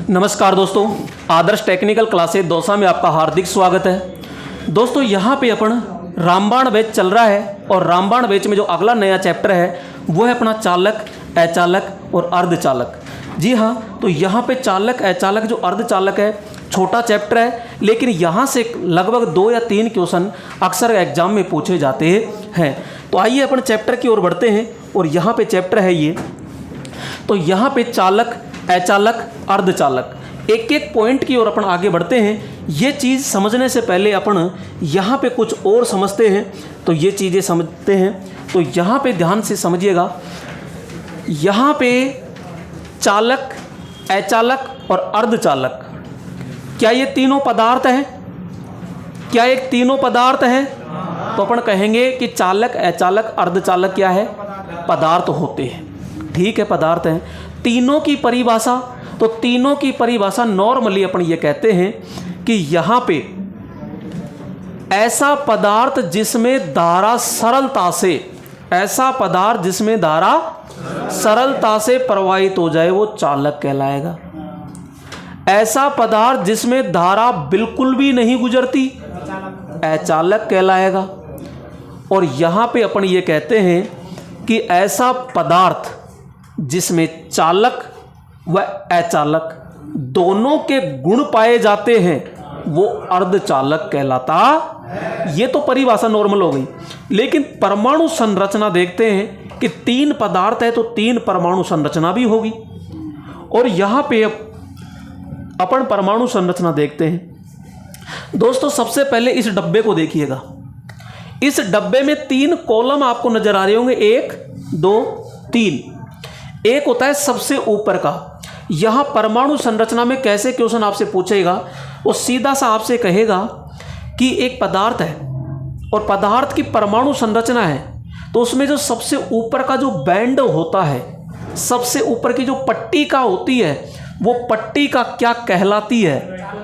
नमस्कार दोस्तों, आदर्श technical classes Dausa में आपका हार्दिक स्वागत है। दोस्तों यहाँ पे अपन रामबाण बैच चल रहा है और रामबाण बैच में जो अगला नया चैप्टर है वो है अपना चालक, अचालक और अर्धचालक। जी हाँ, तो यहाँ पे चालक अचालक जो अर्धचालक है छोटा चैप्टर है, लेकिन यहाँ से लगभग 2 या 3 क्वेश्चन अक्सर एग्जाम में पूछे जाते हैं। तो आइए अपन चैप्टर की ओर बढ़ते हैं और यहाँ पे चैप्टर है ये। तो यहाँ पे चालक, अचालक, अर्धचालक, एक एक पॉइंट की ओर अपन आगे बढ़ते हैं। ये चीज़ समझने से पहले अपन यहाँ पे कुछ और समझते हैं, तो ये चीज़ें समझते हैं। तो यहाँ पे ध्यान से समझिएगा। यहाँ पे चालक, अचालक और अर्धचालक, क्या ये तीनों पदार्थ हैं? क्या एक तीनों पदार्थ हैं? तो अपन कहेंगे कि चालक, अचालक, अर्धचालक क्या है? पदार्थ होते हैं। ठीक है, पदार्थ हैं। तीनों की परिभाषा, तो तीनों की परिभाषा नॉर्मली अपन ये कहते हैं कि यहाँ पे ऐसा पदार्थ जिसमें धारा सरलता से, ऐसा पदार्थ जिसमें धारा सरलता से प्रवाहित हो जाए वो चालक कहलाएगा। ऐसा पदार्थ जिसमें धारा बिल्कुल भी नहीं गुजरती अचालक कहलाएगा। और यहाँ पे अपन ये कहते हैं कि ऐसा पदार्थ जिसमें चालक व अचालक दोनों के गुण पाए जाते हैं वो अर्धचालक कहलाता। ये तो परिभाषा नॉर्मल हो गई, लेकिन परमाणु संरचना देखते हैं कि 3 पदार्थ है तो 3 परमाणु संरचना भी होगी। और यहाँ पे अपन परमाणु संरचना देखते हैं। दोस्तों सबसे पहले इस डब्बे को देखिएगा। इस डब्बे में 3 कॉलम आपको नजर आ रहे होंगे, 1 2 3। एक होता है सबसे ऊपर का। यहां परमाणु संरचना में कैसे क्वेश्चन आपसे पूछेगा, वो सीधा सा आपसे कहेगा कि एक पदार्थ है और पदार्थ की परमाणु संरचना है, तो उसमें जो सबसे ऊपर का जो बैंड होता है, सबसे ऊपर की जो पट्टिका होती है, वो पट्टिका क्या कहलाती है?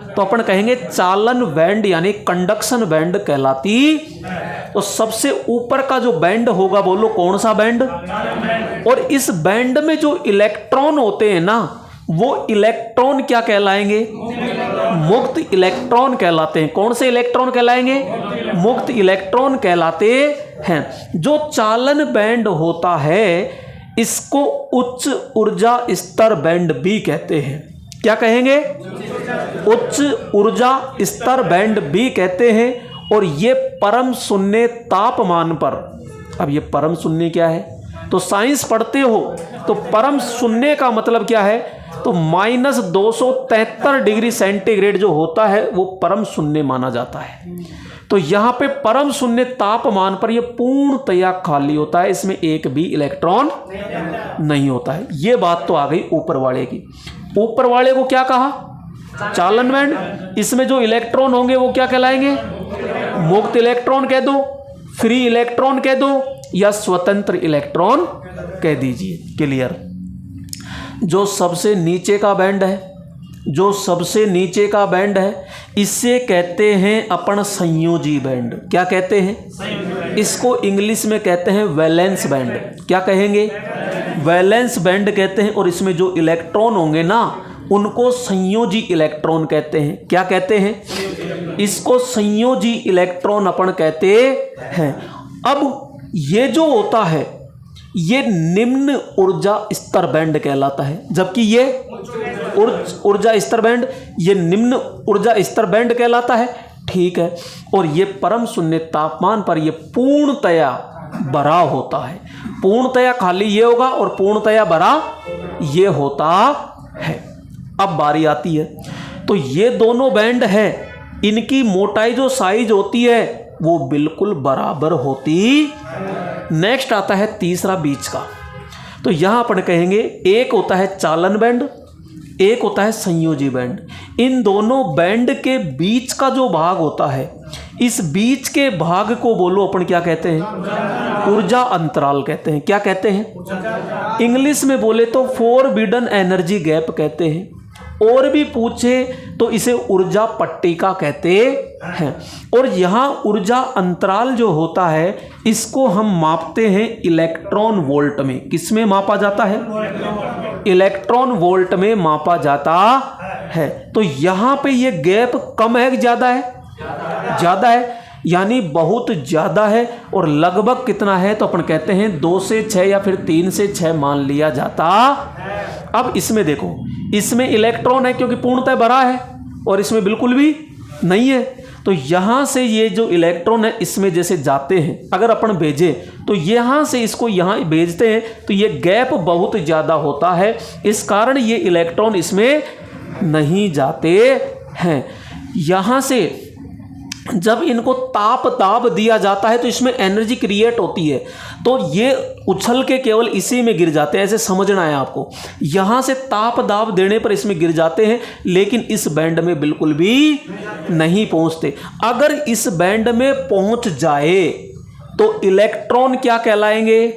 तो अपन कहेंगे चालन बैंड यानी कंडक्शन बैंड कहलाती। तो सबसे ऊपर का जो बैंड होगा, बोलो कौन सा बैंड? और इस बैंड में जो इलेक्ट्रॉन होते हैं ना, वो इलेक्ट्रॉन क्या कहलाएंगे? मुक्त इलेक्ट्रॉन कहलाते हैं। कौन से इलेक्ट्रॉन कहलाएंगे? मुक्त इलेक्ट्रॉन कहलाते हैं। जो चालन बैंड होता है इसको उच्च ऊर्जा स्तर बैंड भी कहते हैं। क्या कहेंगे? उच्च ऊर्जा स्तर बैंड भी कहते हैं। और ये परम शून्य तापमान पर, अब ये परम शून्य क्या है? तो साइंस पढ़ते हो तो परम शून्य का मतलब क्या है? तो -273 डिग्री सेंटीग्रेड जो होता है वो परम शून्य माना जाता है। तो यहाँ पे परम शून्य तापमान पर यह पूर्णतया खाली होता है, इसमें एक भी इलेक्ट्रॉन नहीं होता है। ये बात तो आ गई ऊपर वाले की। ऊपर वाले को क्या कहा? चालन बैंड। इसमें जो इलेक्ट्रॉन होंगे वो क्या कहलाएंगे? मुक्त इलेक्ट्रॉन कह दो, फ्री इलेक्ट्रॉन कह दो, या स्वतंत्र इलेक्ट्रॉन कह दीजिए। क्लियर? जो सबसे नीचे का बैंड है, जो सबसे नीचे का बैंड है, इससे कहते हैं अपन संयोजी बैंड। क्या कहते हैं? इसको इंग्लिश में कहते हैं वैलेंस बैंड। क्या कहेंगे? वैलेंस बैंड कहते हैं। और इसमें जो इलेक्ट्रॉन होंगे ना, उनको संयोजी इलेक्ट्रॉन कहते हैं। क्या कहते हैं? इसको संयोजी इलेक्ट्रॉन अपन कहते हैं। अब ये जो होता है ये निम्न ऊर्जा स्तर बैंड कहलाता है, जबकि ये ऊर्जा स्तर बैंड, ये निम्न ऊर्जा स्तर बैंड कहलाता है। ठीक है। और ये परम शून्य तापमान पर ये पूर्णतया भरा होता है। पूर्णतया खाली ये होगा और पूर्णतया भरा ये होता है। अब बारी आती है, तो ये दोनों बैंड है, इनकी मोटाई जो साइज होती है वो बिल्कुल बराबर होती। नेक्स्ट आता है तीसरा बीच का। तो यहां अपन कहेंगे एक होता है चालन बैंड, एक होता है संयोजी बैंड। इन दोनों बैंड के बीच का जो भाग होता है, इस बीच के भाग को बोलो अपन क्या कहते हैं? ऊर्जा अंतराल कहते हैं। क्या कहते हैं? इंग्लिश में बोले तो फॉरबिडन एनर्जी गैप कहते हैं। और भी पूछे तो इसे ऊर्जा पट्टिका कहते हैं। और यहाँ ऊर्जा अंतराल जो होता है इसको हम मापते हैं इलेक्ट्रॉन वोल्ट में। किस में मापा जाता है? इलेक्ट्रॉन वोल्ट में मापा जाता है। तो यहाँ पे ये गैप कम है कि ज़्यादा है? ज़्यादा है, यानी बहुत ज़्यादा है। और लगभग कितना है? तो अपन कहते हैं 2 से 6 या फिर 3 से 6 मान लिया जाता। अब इसमें देखो, इसमें इलेक्ट्रॉन है क्योंकि पूर्णतः भरा है और इसमें बिल्कुल भी नहीं है। तो यहाँ से ये जो इलेक्ट्रॉन है इसमें जैसे जाते हैं, अगर अपन भेजें तो यहाँ से इसको यहाँ भेजते हैं तो ये गैप बहुत ज़्यादा होता है, इस कारण ये इलेक्ट्रॉन इसमें नहीं जाते हैं। यहाँ से जब इनको ताप दाब दिया जाता है तो इसमें एनर्जी क्रिएट होती है, तो ये उछल के केवल इसी में गिर जाते हैं। ऐसे समझना है आपको, यहाँ से ताप दाब देने पर इसमें गिर जाते हैं, लेकिन इस बैंड में बिल्कुल भी नहीं पहुँचते। अगर इस बैंड में पहुँच जाए तो इलेक्ट्रॉन क्या कहलाएंगे?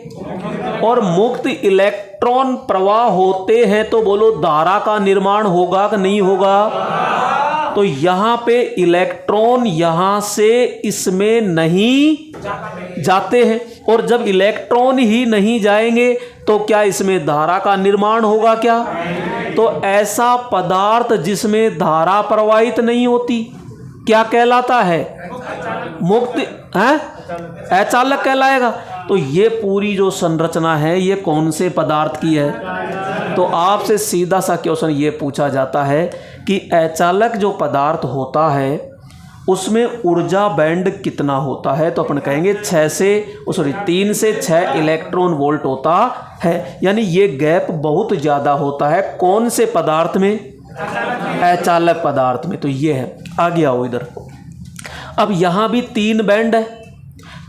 और मुक्त इलेक्ट्रॉन प्रवाह होते हैं तो बोलो धारा का निर्माण होगा कि नहीं होगा? तो यहाँ पे इलेक्ट्रॉन यहाँ से इसमें नहीं जाते हैं, और जब इलेक्ट्रॉन ही नहीं जाएंगे तो क्या इसमें धारा का निर्माण होगा क्या? तो ऐसा पदार्थ जिसमें धारा प्रवाहित नहीं होती क्या कहलाता है? मुक्त है, अचालक कहलाएगा। तो ये पूरी जो संरचना है ये कौन से पदार्थ की है? तो आपसे सीधा सा क्वेश्चन ये पूछा जाता है कि अचालक जो पदार्थ होता है उसमें ऊर्जा बैंड कितना होता है? तो अपन कहेंगे 3 से 6 इलेक्ट्रॉन वोल्ट होता है, यानी ये गैप बहुत ज़्यादा होता है। कौन से पदार्थ में? अचालक पदार्थ में। तो ये है। आगे आओ इधर। अब यहाँ भी 3 बैंड है।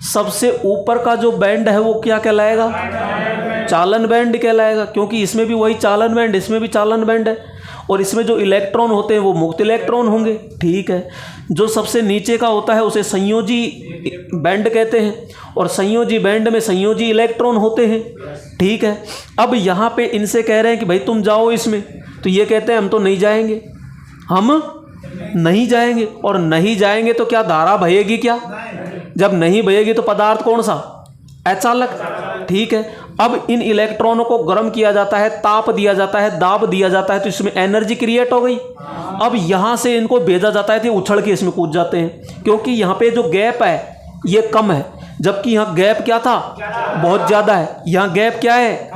सबसे ऊपर का जो बैंड है वो क्या कहलाएगा? चालन बैंड कहलाएगा, क्योंकि इसमें भी वही चालन बैंड, इसमें भी चालन बैंड है, और इसमें जो इलेक्ट्रॉन होते हैं वो मुक्त इलेक्ट्रॉन होंगे। ठीक है। जो सबसे नीचे का होता है उसे संयोजी बैंड कहते हैं, और संयोजी बैंड में संयोजी इलेक्ट्रॉन होते हैं। ठीक है। अब यहाँ पे इनसे कह रहे हैं कि भाई तुम जाओ इसमें, तो ये कहते हैं हम तो नहीं जाएंगे, हम नहीं जाएंगे। और नहीं जाएंगे तो क्या धारा बहेगी क्या? जब नहीं बहेगी तो पदार्थ कौन सा? अचालक। ठीक है। अब इन इलेक्ट्रॉनों को गर्म किया जाता है, ताप दिया जाता है, दाब दिया जाता है, तो इसमें एनर्जी क्रिएट हो गई। अब यहाँ से इनको भेजा जाता है तो उछल के इसमें कूद जाते हैं, क्योंकि यहाँ पे जो गैप है ये कम है, जबकि यहाँ गैप क्या था? बहुत ज़्यादा है। यहाँ गैप क्या है?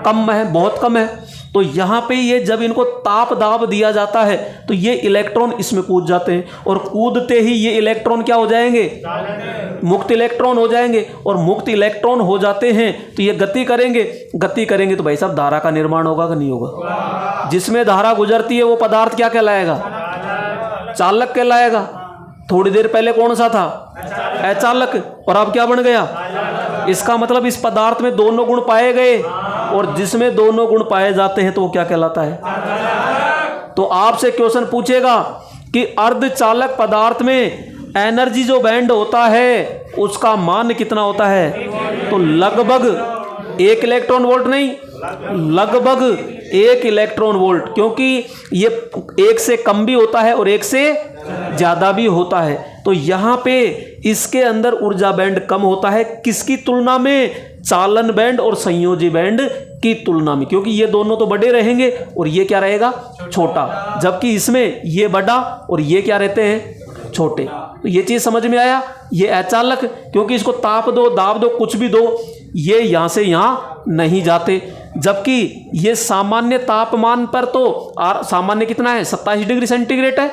कम है, बहुत कम है। तो यहाँ पे ये जब इनको ताप दाब दिया जाता है तो ये इलेक्ट्रॉन इसमें कूद जाते हैं, और कूदते ही ये इलेक्ट्रॉन क्या हो जाएंगे? मुक्त इलेक्ट्रॉन हो जाएंगे। और मुक्त इलेक्ट्रॉन हो जाते हैं तो ये गति करेंगे, गति करेंगे तो भाई साहब धारा का निर्माण होगा कि नहीं होगा? जिसमें धारा गुजरती है वो पदार्थ क्या कहलाएगा? चालक कहलाएगा। थोड़ी देर पहले कौन सा था? अचालक, और अब क्या बन गया? इसका मतलब इस पदार्थ में दोनों गुण पाए गए, और जिसमें दोनों गुण पाए जाते हैं तो वो क्या कहलाता है? तो आपसे क्वेश्चन पूछेगा कि अर्धचालक पदार्थ में एनर्जी जो बैंड होता है उसका मान कितना होता है? तो लगभग 1 इलेक्ट्रॉन वोल्ट नहीं, लगभग 1 इलेक्ट्रॉन वोल्ट, क्योंकि ये 1 से कम भी होता है और 1 से ज़्यादा भी होता है। तो यहाँ पे इसके अंदर ऊर्जा बैंड कम होता है, किसकी तुलना में? चालन बैंड और संयोजी बैंड की तुलना में, क्योंकि ये दोनों तो बड़े रहेंगे और ये क्या रहेगा? छोटा। जबकि इसमें ये बड़ा और ये क्या रहते हैं? छोटे। तो ये चीज़ समझ में आया? ये अचालक, क्योंकि इसको ताप दो दाब दो कुछ भी दो, ये यहाँ से यहाँ नहीं जाते। जबकि ये सामान्य तापमान पर तो सामान्य कितना है? 27 डिग्री सेंटीग्रेड है,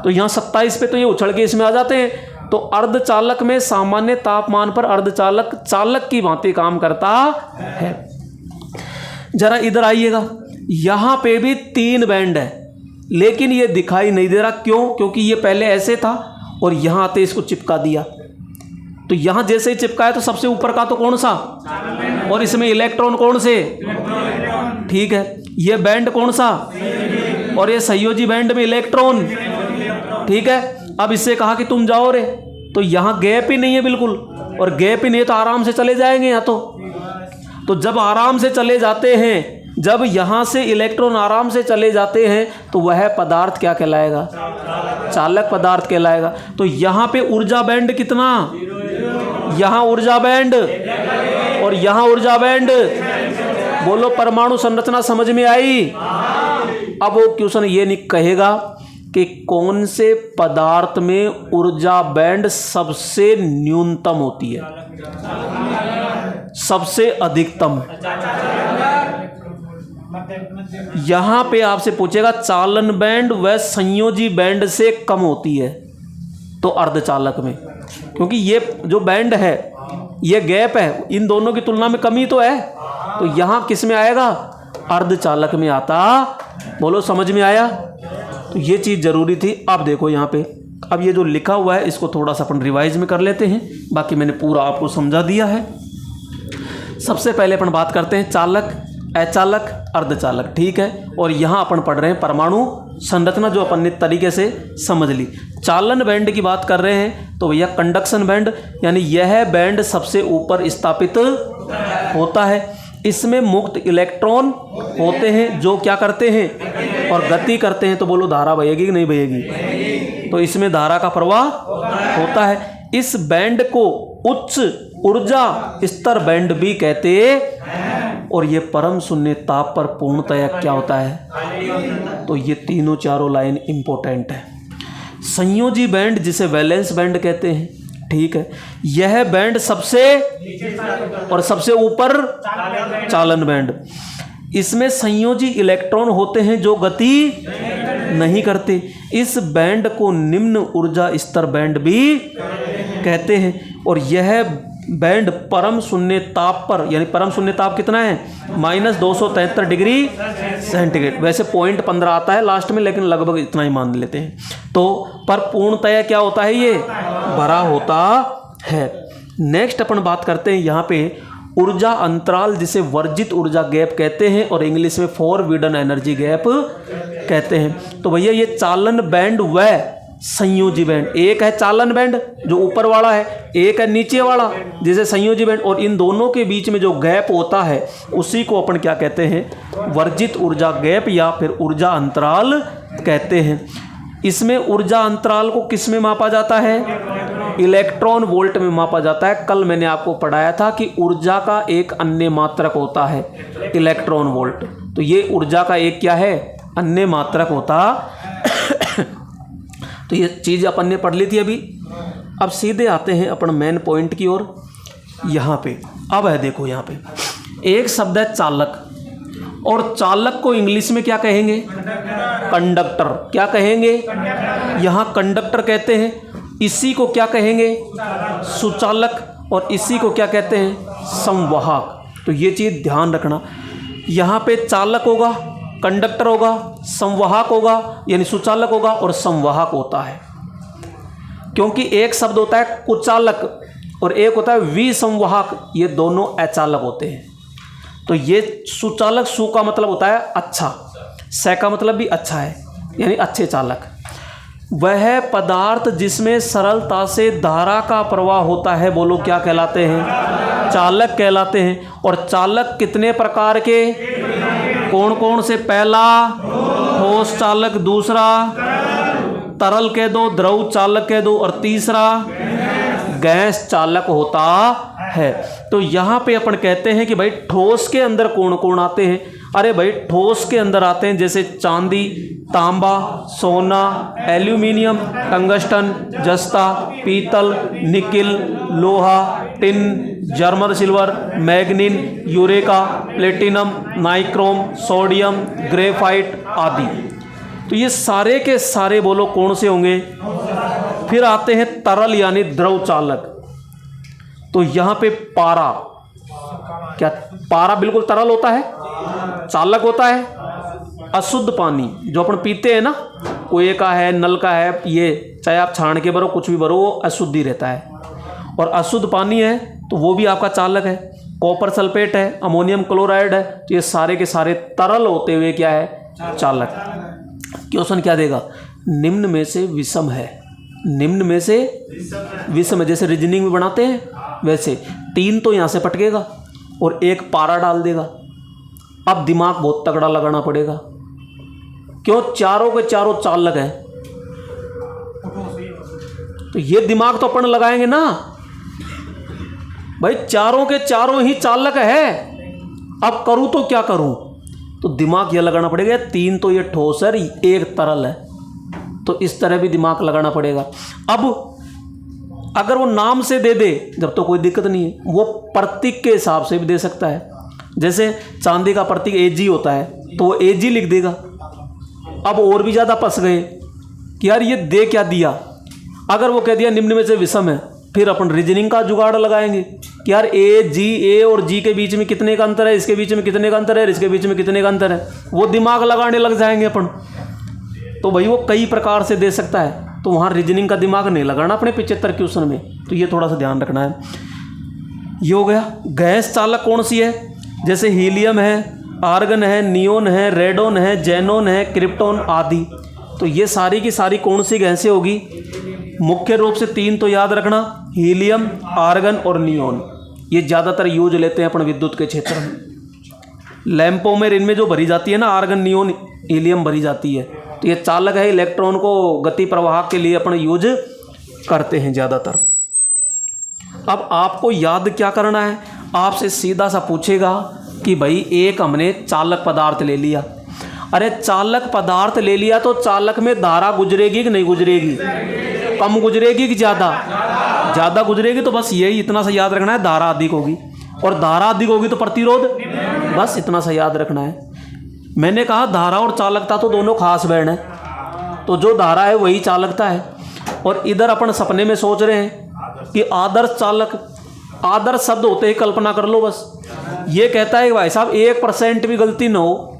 तो यहाँ 27 पे तो ये उछल के इसमें आ जाते हैं। तो अर्धचालक में सामान्य तापमान पर अर्धचालक चालक की भांति काम करता है। जरा इधर आइएगा। यहाँ पे भी 3 बैंड है, लेकिन ये दिखाई नहीं दे रहा। क्यों? क्योंकि ये पहले ऐसे था और यहाँ आते इसको चिपका दिया। तो यहाँ जैसे ही चिपकाया तो सबसे ऊपर का तो कौन सा? और इसमें इलेक्ट्रॉन कौन से? ठीक है। ये बैंड कौन सा? और ये संयोजी बैंड में इलेक्ट्रॉन। ठीक है। अब इससे कहा कि तुम जाओ रे, तो यहाँ गैप ही नहीं है बिल्कुल, और गैप ही नहीं है तो आराम से चले जाएंगे यहाँ तो जब आराम से चले जाते हैं, जब यहाँ से इलेक्ट्रॉन आराम से चले जाते हैं तो वह पदार्थ क्या कहलाएगा? चालक पदार्थ कहलाएगा। तो यहाँ पे ऊर्जा बैंड कितना? यहाँ ऊर्जा बैंड और यहाँ ऊर्जा बैंड। बोलो परमाणु संरचना समझ में आई? अब वो क्वेश्चन ये नहीं कहेगा कि कौन से पदार्थ में ऊर्जा बैंड सबसे न्यूनतम होती है, सबसे अधिकतम। यहां पे आपसे पूछेगा चालन बैंड व संयोजी बैंड से कम होती है तो अर्धचालक में, क्योंकि ये जो बैंड है, ये गैप है, इन दोनों की तुलना में कमी तो है, तो यहां किस में आएगा? अर्धचालक में आता। बोलो समझ में आया? तो ये चीज़ जरूरी थी। अब देखो यहाँ पे, अब ये जो लिखा हुआ है इसको थोड़ा सा अपन रिवाइज में कर लेते हैं, बाकी मैंने पूरा आपको समझा दिया है। सबसे पहले अपन बात करते हैं चालक, अचालक, अर्धचालक, ठीक है। और यहाँ अपन पढ़ रहे हैं परमाणु संरचना, जो अपन ने तरीके से समझ ली। चालन बैंड की बात कर रहे हैं तो भैया कंडक्शन बैंड, यानी यह बैंड सबसे ऊपर स्थापित होता है। इसमें मुक्त इलेक्ट्रॉन होते हैं जो क्या करते हैं और गति करते हैं। तो बोलो धारा बहेगी कि नहीं बहेगी? तो इसमें धारा का प्रवाह होता है। इस बैंड को उच्च ऊर्जा स्तर बैंड भी कहते हैं। और ये परम शून्य ताप पर पूर्णतया क्या होता है? तो ये तीनों चारों लाइन इंपॉर्टेंट है। संयोजी बैंड जिसे वैलेंस बैंड कहते हैं, ठीक है। यह बैंड सबसे और सबसे ऊपर चालन बैंड। इसमें संयोजी इलेक्ट्रॉन होते हैं जो गति नहीं करते। इस बैंड को निम्न ऊर्जा स्तर बैंड भी कहते हैं। और यह बैंड परम शून्य ताप पर, यानी परम शून्य ताप कितना है? -273 डिग्री सेंटीग्रेड। वैसे 0.15 आता है लास्ट में, लेकिन लगभग इतना ही मान लेते हैं। तो पर पूर्णतया क्या होता है? ये भरा होता है। नेक्स्ट अपन बात करते हैं यहाँ पे ऊर्जा अंतराल, जिसे वर्जित ऊर्जा गैप कहते हैं और इंग्लिश में फॉरबिडन एनर्जी गैप कहते हैं। तो भैया ये चालन बैंड व संयोजी बैंड, एक है चालन बैंड जो ऊपर वाला है, एक है नीचे वाला जिसे संयोजी बैंड, और इन दोनों के बीच में जो गैप होता है उसी को अपन क्या कहते हैं? वर्जित ऊर्जा गैप या फिर ऊर्जा अंतराल कहते हैं। इसमें ऊर्जा अंतराल को किस में मापा जाता है? इलेक्ट्रॉन वोल्ट में मापा जाता है। कल मैंने आपको पढ़ाया था कि ऊर्जा का एक अन्य मात्रक होता है इलेक्ट्रॉन वोल्ट। तो ये ऊर्जा का एक क्या है? अन्य मात्रक होता। तो ये चीज़ अपन ने पढ़ ली थी अभी। अब सीधे आते हैं अपन मेन पॉइंट की ओर। यहाँ पे अब है, देखो यहाँ पे एक शब्द है चालक, और चालक को इंग्लिश में क्या कहेंगे? कंडक्टर। क्या कहेंगे? यहाँ कंडक्टर कहते हैं। इसी को क्या कहेंगे? सुचालक। और इसी को क्या कहते हैं? संवाहक। तो ये चीज़ ध्यान रखना, यहाँ पे चालक होगा, कंडक्टर होगा, संवाहक होगा यानी सुचालक होगा, और संवाहक होता है। क्योंकि एक शब्द होता है कुचालक और एक होता है विसंवाहक, ये दोनों अचालक होते हैं। तो ये सुचालक, सु का मतलब होता है अच्छा, स का मतलब भी अच्छा है, यानी अच्छे चालक। वह पदार्थ जिसमें सरलता से धारा का प्रवाह होता है, बोलो क्या कहलाते हैं? चालक कहलाते हैं। और चालक कितने प्रकार के? कौन कौन से? पहला ठोस चालक, दूसरा तरल कह दो, द्रव चालक कह दो, और तीसरा गैस चालक होता है। तो यहाँ पे अपन कहते हैं कि भाई ठोस के अंदर कौन कौन आते हैं? अरे भाई ठोस के अंदर आते हैं जैसे चांदी, तांबा, सोना, एल्यूमिनियम, टंगस्टन, जस्ता, पीतल, निकिल, लोहा, tin, German silver, manganin, eureka, platinum, nichrome, sodium, graphite आदि। तो ये सारे के सारे बोलो कौन से होंगे? फिर आते हैं तरल यानी द्रव चालक। तो यहाँ पे पारा, क्या पारा बिल्कुल तरल होता है, चालक होता है। अशुद्ध पानी जो अपन पीते हैं ना, कुएं का है, नल का है, ये चाहे आप छान के भरो, कुछ भी भरो, वो अशुद्ध ही रहता है। और अशुद्ध पानी है तो वो भी आपका चालक है। कॉपर सल्फेट है, अमोनियम क्लोराइड है, तो ये सारे के सारे तरल होते हुए क्या है? चालक। क्वेश्चन क्या देगा? निम्न में से विषम है। निम्न में से विषम है, जैसे रीजनिंग में बनाते हैं वैसे 3 तो यहाँ से पटकेगा और 1 पारा डाल देगा। अब दिमाग बहुत तगड़ा लगाना पड़ेगा, क्यों? चारों के चारों चालक हैं, तो ये दिमाग तो अपन लगाएंगे ना भाई, चारों के चारों ही चालक है। अब करूं तो क्या करूं? तो दिमाग ये लगाना पड़ेगा, 3 तो ये ठोस है, 1 तरल है, तो इस तरह भी दिमाग लगाना पड़ेगा। अब अगर वो नाम से दे दे जब तो कोई दिक्कत नहीं है, वो प्रतीक के हिसाब से भी दे सकता है। जैसे चांदी का प्रतीक AG होता है तो वो AG लिख देगा। अब और भी ज़्यादा फंस गए कि यार ये दे क्या दिया। अगर वो कह दिया निम्न में से विषम है, फिर अपन रीजनिंग का जुगाड़ लगाएंगे कि यार A और G के बीच में कितने का अंतर है, इसके बीच में कितने का अंतर है, इसके बीच में कितने का अंतर है, वो दिमाग लगाने लग जाएंगे अपन। तो भाई वो कई प्रकार से दे सकता है, तो वहाँ रीजनिंग का दिमाग नहीं लगाना अपने 75 क्वेश्चन में, तो ये थोड़ा सा ध्यान रखना है। ये हो गया। गैस चालक कौन सी है? जैसे हीलियम है, आर्गन है, नियोन है, रेडोन है, जेनोन है, क्रिप्टोन आदि। तो ये सारी की सारी कौन सी गैसें होगी? मुख्य रूप से 3 तो याद रखना, हीलियम, आर्गन और नियोन। ये ज़्यादातर यूज लेते हैं अपन विद्युत के क्षेत्र में। लैंपों में इनमें जो भरी जाती है ना, आर्गन, नियोन, हीलियम भरी जाती है, तो ये चालक है, इलेक्ट्रॉन को गति प्रवाह के लिए अपन यूज करते हैं ज़्यादातर। अब आपको याद क्या करना है? आपसे सीधा सा पूछेगा कि भाई एक हमने चालक पदार्थ ले लिया। अरे चालक पदार्थ ले लिया तो चालक में धारा गुजरेगी कि नहीं गुजरेगी? कम गुजरेगी कि ज़्यादा? ज़्यादा गुजरेगी। तो बस यही इतना सा याद रखना है, धारा अधिक होगी, और धारा अधिक होगी तो प्रतिरोध, बस इतना सा याद रखना है। मैंने कहा धारा और चालकता तो दोनों खास बैंड है, तो जो धारा है वही चालकता है। और इधर अपन सपने में सोच रहे हैं कि आदर्श चालक, आदर्श शब्द होते ही कल्पना कर लो बस। ये कहता है भाई साहब 1% भी गलती न हो,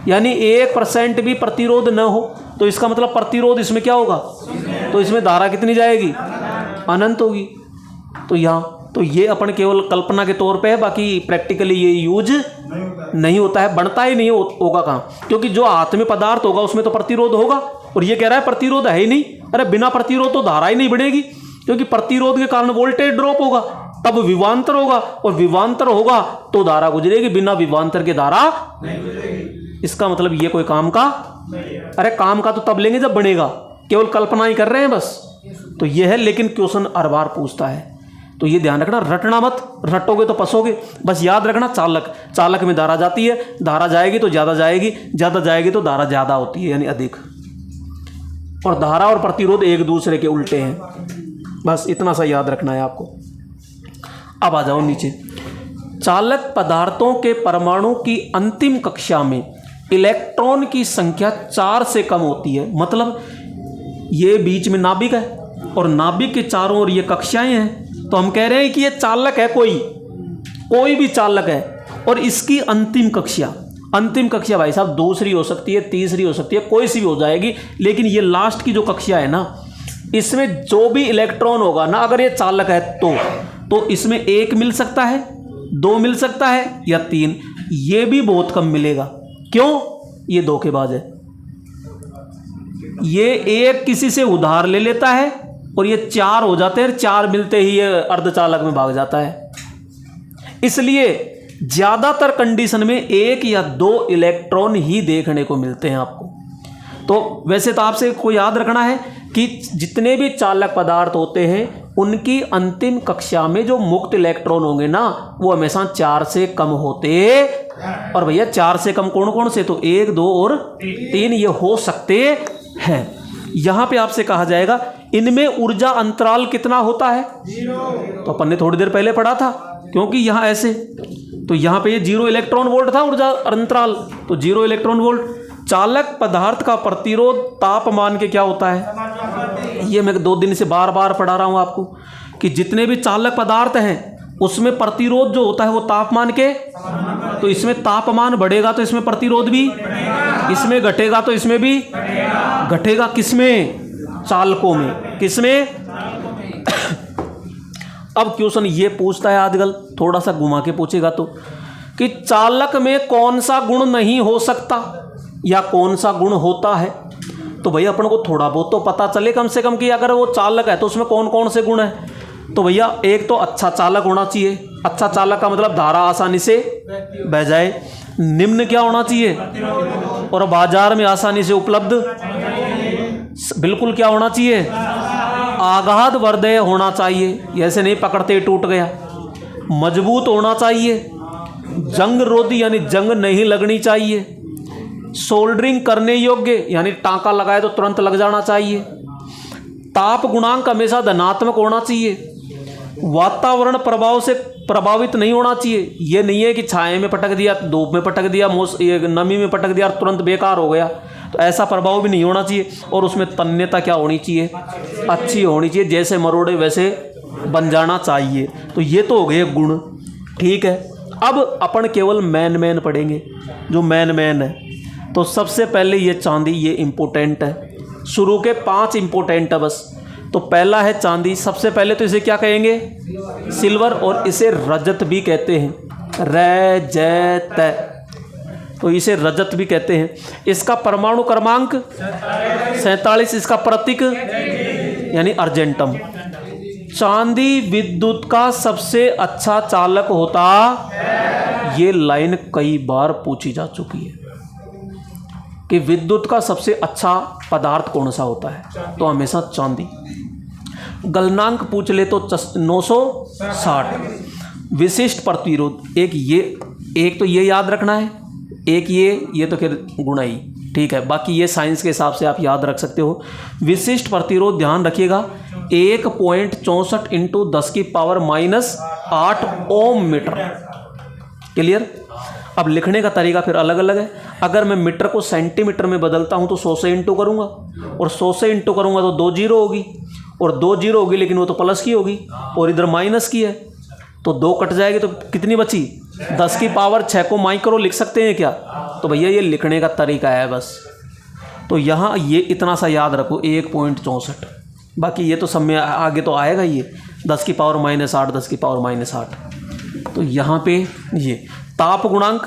यानी 1% भी प्रतिरोध न हो, तो इसका मतलब प्रतिरोध इसमें क्या होगा? तो इसमें धारा कितनी जाएगी? अनंत होगी। तो यहाँ तो ये अपन केवल कल्पना के तौर पे है, बाकी प्रैक्टिकली ये यूज नहीं होता है, बनता ही नहीं होगा कहाँ, क्योंकि जो हाथ में पदार्थ होगा उसमें तो प्रतिरोध होगा, और ये कह रहा है प्रतिरोध है ही नहीं। अरे बिना प्रतिरोध तो धारा ही नहीं बढ़ेगी, क्योंकि प्रतिरोध के कारण वोल्टेज ड्रॉप होगा, तब विवांतर होगा, और विवांतर होगा तो धारा गुजरेगी, बिना विवांतर के धारा नहीं गुजरेगी। इसका मतलब ये कोई काम का, अरे काम का तो तब लेंगे जब बनेगा, केवल कल्पना ही कर रहे हैं बस। तो ये है, लेकिन क्वेश्चन हर बार पूछता है, तो ये ध्यान रखना, रटना मत, रटोगे तो फंसोगे। बस याद रखना चालक, चालक में धारा जाती है, धारा जाएगी तो ज़्यादा जाएगी, ज़्यादा जाएगी तो धारा ज़्यादा होती है, यानी अधिक। और धारा और प्रतिरोध एक दूसरे के उल्टे हैं, बस इतना सा याद रखना है आपको। अब आ जाओ नीचे। चालक पदार्थों के परमाणु की अंतिम कक्षा में इलेक्ट्रॉन की संख्या 4 से कम होती है। मतलब ये बीच में नाभिक है और नाभिक के चारों ओर ये कक्षाएं हैं, तो हम कह रहे हैं कि ये चालक है, कोई भी चालक है, और इसकी अंतिम कक्षा भाई साहब दूसरी हो सकती है, तीसरी हो सकती है, कोई सी भी हो जाएगी, लेकिन ये लास्ट की जो कक्षा है ना, इसमें जो भी इलेक्ट्रॉन होगा ना, अगर ये चालक है तो इसमें 1 मिल सकता है, 2 मिल सकता है, या 3। ये भी बहुत कम मिलेगा। क्यों? ये धोखेबाज है। ये 1 किसी से उधार ले लेता है और ये 4 हो जाते हैं, 4 मिलते ही ये अर्धचालक में भाग जाता है। इसलिए ज़्यादातर कंडीशन में 1 या 2 इलेक्ट्रॉन ही देखने को मिलते हैं आपको। तो वैसे तो आपसे को याद रखना है कि जितने भी चालक पदार्थ होते हैं उनकी अंतिम कक्षा में जो मुक्त इलेक्ट्रॉन होंगे ना, वो हमेशा 4 से कम होते। और भैया 4 से कम कौन कौन से? तो 1, 2 और 3 ये हो सकते हैं। यहाँ पे आपसे कहा जाएगा इनमें ऊर्जा अंतराल कितना होता है? 0। तो अपन ने थोड़ी देर पहले पढ़ा था, क्योंकि यहाँ ऐसे, तो यहाँ पे ये 0 इलेक्ट्रॉन वोल्ट था ऊर्जा अंतराल, तो 0 इलेक्ट्रॉन वोल्ट। चालक पदार्थ का प्रतिरोध तापमान के क्या होता है? ये मैं 2 दिन से बार बार पढ़ा रहा हूँ आपको कि जितने भी चालक पदार्थ हैं उसमें प्रतिरोध जो होता है वो तापमान के, तो इसमें तापमान बढ़ेगा तो इसमें प्रतिरोध भी, इसमें घटेगा तो इसमें भी घटेगा। किसमें? चालकों में। किसमें? अब क्वेश्चन ये पूछता है आजकल, थोड़ा सा घुमा के पूछेगा तो, कि चालक में कौन सा गुण नहीं हो सकता या कौन सा गुण होता है? तो भैया अपन को थोड़ा बहुत तो पता चले कम से कम कि अगर वो चालक है तो उसमें कौन कौन से गुण है। तो भैया एक तो अच्छा चालक होना चाहिए। अच्छा चालक का मतलब धारा आसानी से बह जाए। निम्न क्या होना चाहिए, और बाजार में आसानी से उपलब्ध, बिल्कुल क्या होना चाहिए, आगाध वर्धेय होना चाहिए, ऐसे नहीं पकड़ते ही टूट गया। मजबूत होना चाहिए, जंग रोधी यानी जंग नहीं लगनी चाहिए, सोल्डरिंग करने योग्य यानी टांका लगाए तो तुरंत लग जाना चाहिए, ताप गुणांक हमेशा धनात्मक होना चाहिए, वातावरण प्रभाव से प्रभावित नहीं होना चाहिए। ये नहीं है कि छाए में पटक दिया, धूप में पटक दिया, नमी में पटक दिया और तुरंत बेकार हो गया, तो ऐसा प्रभाव भी नहीं होना चाहिए। और उसमें तन्यता क्या होनी चाहिए, अच्छी होनी चाहिए, जैसे मरोड़े वैसे बन जाना चाहिए। तो ये तो हो गए गुण, ठीक है। अब अपन केवल मैन पढ़ेंगे, जो मैन है। तो सबसे पहले ये चांदी, ये इम्पोर्टेंट है, शुरू के 5 इम्पोर्टेंट है बस। तो पहला है चांदी, सबसे पहले तो इसे क्या कहेंगे, सिल्वर, और इसे रजत भी कहते हैं, रजत, तो इसे रजत भी कहते हैं। इसका परमाणु क्रमांक 47, इसका प्रतीक यानी अर्जेंटम। चांदी विद्युत का सबसे अच्छा चालक होता, ये लाइन कई बार पूछी जा चुकी है कि विद्युत का सबसे अच्छा पदार्थ कौन सा होता है, तो हमेशा चांदी। गलनांक पूछ ले तो 960। विशिष्ट प्रतिरोध, एक तो ये याद रखना है, एक ये तो फिर गुणा ही, ठीक है। बाकी ये साइंस के हिसाब से आप याद रख सकते हो। विशिष्ट प्रतिरोध ध्यान रखिएगा, 1.64 इंटू 10⁻⁻8 ओम मीटर। क्लियर। अब लिखने का तरीका फिर अलग अलग है। अगर मैं मीटर को सेंटीमीटर में बदलता हूं तो 100 से इंटू करूंगा, और 100 से इंटू करूंगा तो 2 जीरो होगी, और 2 जीरो होगी, लेकिन वो तो प्लस की होगी और इधर माइनस की है, तो 2 कट जाएगी तो कितनी बची, 10⁻6 को माइक्रो लिख सकते हैं क्या। तो भैया ये लिखने का तरीका है बस। तो यहाँ ये इतना सा याद रखो, 1.64। बाकी ये तो सब में आगे तो आएगा, ये 10⁻⁻8 10⁻⁸। तो यहाँ पे ये ताप गुणांक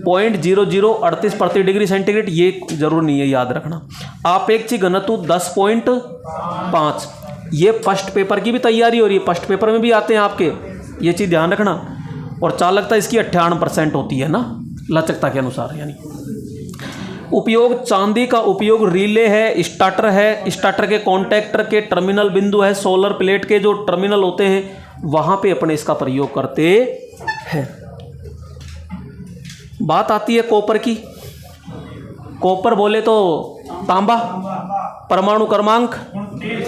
0.0038 प्रति डिग्री सेंटीग्रेड, ये जरूर नहीं है याद रखना। आपेक्षिक घनत्व 10.5। ये फर्स्ट पेपर की भी तैयारी हो रही है, फर्स्ट पेपर में भी आते हैं आपके, ये चीज़ ध्यान रखना। और चालकता इसकी 98% होती है ना, लचकता के अनुसार यानी। उपयोग, चांदी का उपयोग रिले है, स्टार्टर है, स्टार्टर के कॉन्टैक्टर के टर्मिनल बिंदु है, सोलर प्लेट के जो टर्मिनल होते हैं वहाँ पे अपने इसका प्रयोग करते हैं। बात आती है कॉपर की। कॉपर बोले तो तांबा, परमाणु क्रमांक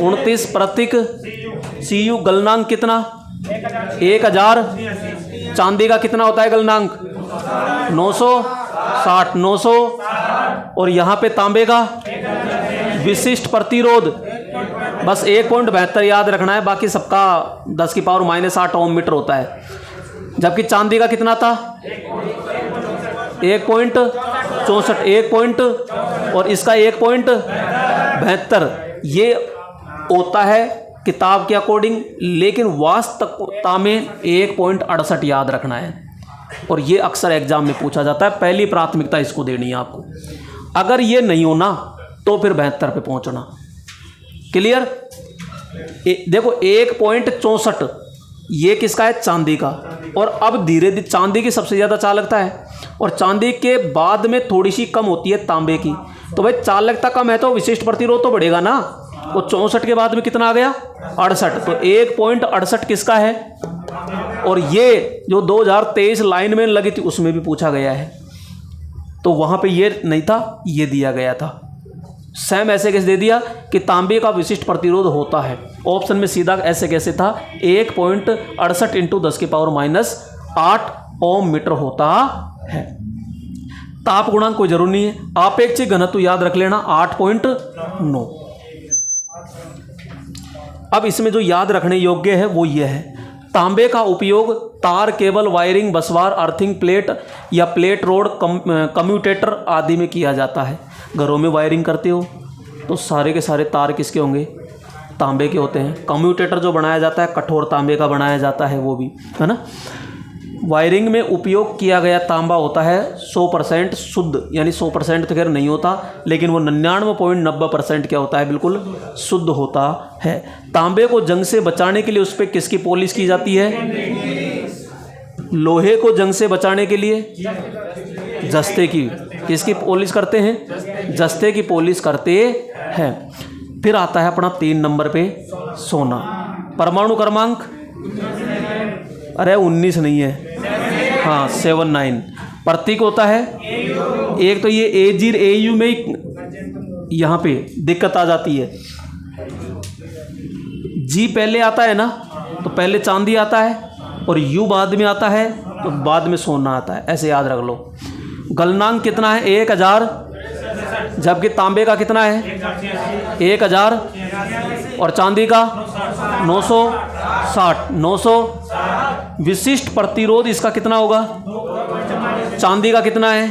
29, प्रतीक Cu, गलनांक कितना 1000। चांदी का कितना होता है गलनांक 960, 900। और यहाँ पे तांबे का विशिष्ट प्रतिरोध बस 1.72 याद रखना है, बाकी सबका 10⁻⁻8 ओम मीटर होता है। जबकि चांदी का कितना था 1.64, 1 और इसका 1.72 ये होता है किताब के अकॉर्डिंग, लेकिन वास्तविकता में 1.68 याद रखना है। और ये अक्सर एग्जाम में पूछा जाता है, पहली प्राथमिकता इसको देनी है आपको। अगर ये नहीं होना तो फिर 72 पे पहुंचना। क्लियर। देखो 1.64 ये किसका है, चांदी का। और अब धीरे धीरे चांदी की सबसे ज़्यादा चालकता है, और चांदी के बाद में थोड़ी सी कम होती है तांबे की। तो भाई चालकता कम है तो विशिष्ट प्रतिरोध तो बढ़ेगा ना। तो 64 के बाद में कितना आ गया 68, तो 1.68 किसका है। और ये जो 2023 लाइनमैन लगी थी उसमें भी पूछा गया है, तो वहाँ पे ये नहीं था, ये दिया गया था। सेम ऐसे कैसे दे दिया कि तांबे का विशिष्ट प्रतिरोध होता है, ऑप्शन में सीधा ऐसे कैसे था 1.68 इंटू 10⁻⁻8 ओम मीटर होता है। ताप गुणांक कोई जरूर नहीं है। आपेक्षिक घनत्व याद रख लेना 8.9। अब इसमें जो याद रखने योग्य है वो ये है, तांबे का उपयोग तार, cable, wiring, busbar, earthing plate या प्लेट रोड, कम्यूटेटर आदि में किया जाता है। घरों में वायरिंग करते हो तो सारे के सारे तार किसके होंगे, तांबे के होते हैं। कम्यूटेटर जो बनाया जाता है कठोर तांबे का बनाया जाता है, वो भी है ना। वायरिंग में उपयोग किया गया तांबा होता है 100% शुद्ध, यानी 100% तो खैर नहीं होता, लेकिन वो 99.90% क्या होता है, बिल्कुल शुद्ध होता है। तांबे को जंग से बचाने के लिए उस पर किसकी पॉलिश की जाती है, लोहे को जंग से बचाने के लिए जस्ते की। किसकी पॉलिश करते हैं? जस्ते की पॉलिश करते हैं। फिर आता है अपना 3 नंबर पे सोना। परमाणु क्रमांक, अरे 19 नहीं है, हाँ 79। प्रतीक होता है एक, तो ये AG AU में यहाँ पे दिक्कत आ जाती है। G पहले आता है ना, तो पहले चांदी आता है, और U बाद में आता है, तो बाद में सोना आता है, ऐसे याद रख लो। गलनांक कितना है? 1000, जबकि तांबे का कितना है? 1000, और चांदी का 960। 900। विशिष्ट प्रतिरोध इसका कितना होगा? चांदी का कितना है?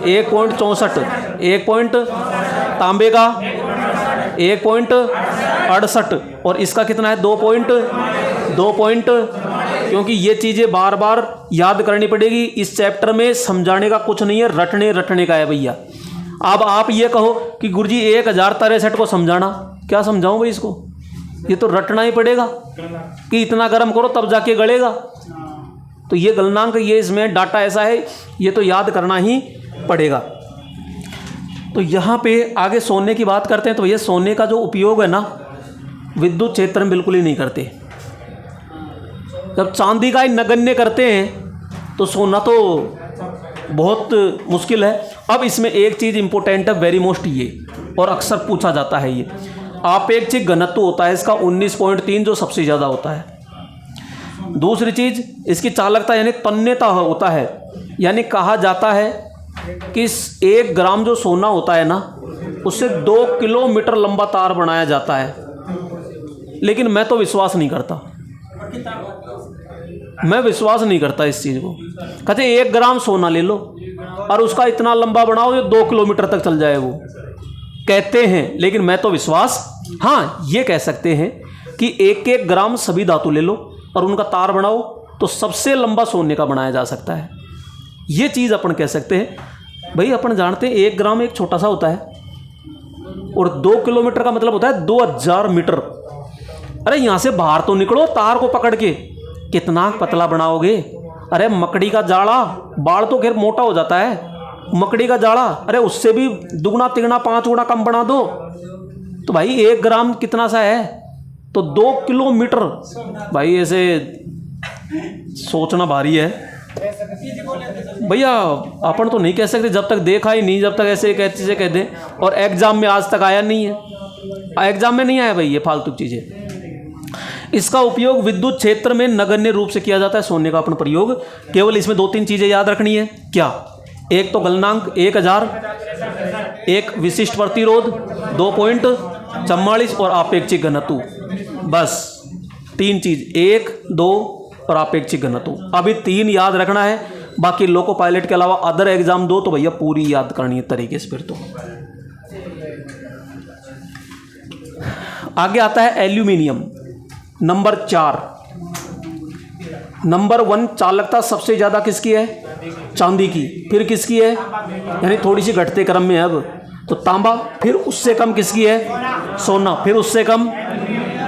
1.64। 1 पॉइंट, तांबे का 1.68, और इसका कितना है? 2 पॉइंट। क्योंकि ये चीज़ें बार बार याद करनी पड़ेगी। इस चैप्टर में समझाने का कुछ नहीं है, रटने का है भैया। अब आप ये कहो कि गुरुजी 1063 को समझाना, क्या समझाऊं भाई इसको? ये तो रटना ही पड़ेगा कि इतना गर्म करो तब जाके गलेगा। तो ये गलनांक, ये इसमें डाटा ऐसा है, ये तो याद करना ही पड़ेगा। तो यहाँ पे आगे सोने की बात करते हैं। तो ये सोने का जो उपयोग है ना, विद्युत क्षेत्र में बिल्कुल ही नहीं करते। जब चांदी का ही नगण्य करते हैं तो सोना तो बहुत मुश्किल है। अब इसमें एक चीज़ इंपॉर्टेंट है, वेरी मोस्ट, ये और अक्सर पूछा जाता है। ये आपेक्षिक घनत्व होता है इसका 19.3, जो सबसे ज़्यादा होता है। दूसरी चीज़ इसकी चालकता यानी तन्यता होता है। यानी कहा जाता है कि 1 ग्राम जो सोना होता है ना, उससे 2 किलोमीटर लंबा तार बनाया जाता है। लेकिन मैं तो विश्वास नहीं करता, मैं विश्वास नहीं करता इस चीज़ को। कहते 1 ग्राम सोना ले लो और उसका इतना लंबा बनाओ जो 2 किलोमीटर तक चल जाए, वो कहते हैं। लेकिन मैं तो विश्वास, हाँ ये कह सकते हैं कि 1-1 ग्राम सभी धातु ले लो और उनका तार बनाओ तो सबसे लंबा सोने का बनाया जा सकता है। ये चीज़ अपन कह सकते हैं। भाई अपन जानते हैं 1 ग्राम एक छोटा सा होता है, और 2 किलोमीटर का मतलब होता है 2000 मीटर। अरे यहाँ से बाहर तो निकलो, तार को पकड़ के कितना पतला बनाओगे? अरे मकड़ी का जाड़ा, बाल तो खैर मोटा हो जाता है, मकड़ी का जाड़ा अरे उससे भी दुगना तिगना 5 गुना कम बना दो। तो भाई 1 ग्राम कितना सा है? तो 2 किलोमीटर। भाई ऐसे सोचना भारी है भैया। अपन तो नहीं कह सकते जब तक देखा ही नहीं, जब तक ऐसे चीज़ें कह दें। और एग्जाम में आज तक आया नहीं है, एग्जाम में नहीं आया भाई ये फालतू चीज़ें। इसका उपयोग विद्युत क्षेत्र में नगण्य रूप से किया जाता है। सोने का अपन प्रयोग, केवल इसमें 2-3 चीज़ें याद रखनी है। क्या? एक तो गलनांक 1000, एक विशिष्ट प्रतिरोध 2.44 और आपेक्षिक घनत्व। बस 3 चीज़, 1, 2 और आपेक्षिक घनत्व। अभी 3 याद रखना है, बाकी लोको पायलट के अलावा अदर एग्जाम दो तो भैया पूरी याद करनी है तरीके से। फिर तो आगे आता है एल्यूमिनियम, नंबर 4। नंबर 1 चालकता सबसे ज़्यादा किसकी है? चांदी की। फिर किसकी है? यानी थोड़ी सी घटते क्रम में अब तो तांबा। फिर उससे कम किसकी है? सोना। फिर उससे कम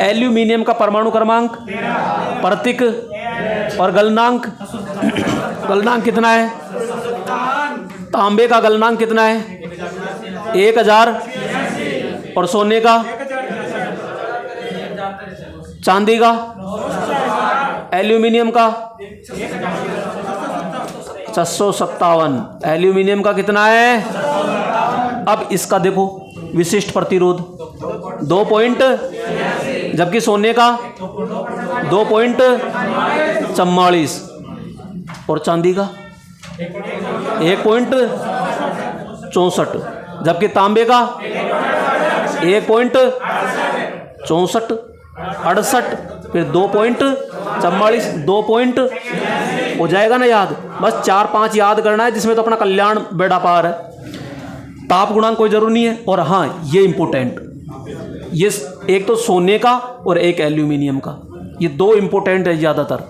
एल्यूमिनियम का परमाणु क्रमांक, प्रतीक और गलनांक। गलनांक कितना है? तांबे का गलनांक कितना है? 1000, और सोने का, चांदी का, एल्यूमिनियम का 657। एल्यूमिनियम का कितना है? अब इसका देखो, विशिष्ट प्रतिरोध 2 पॉइंट, जबकि सोने का 2.44 और चांदी का 1.64, जबकि तांबे का 1.64, 68, फिर 2.44, 2 पॉइंट हो जाएगा ना याद। बस 4-5 याद करना है, जिसमें तो अपना कल्याण बेड़ा पार है। ताप गुणांक कोई जरूर नहीं है। और हाँ ये इंपॉर्टेंट, ये एक तो सोने का और एक एल्यूमिनियम का, ये 2 इंपॉर्टेंट है ज़्यादातर।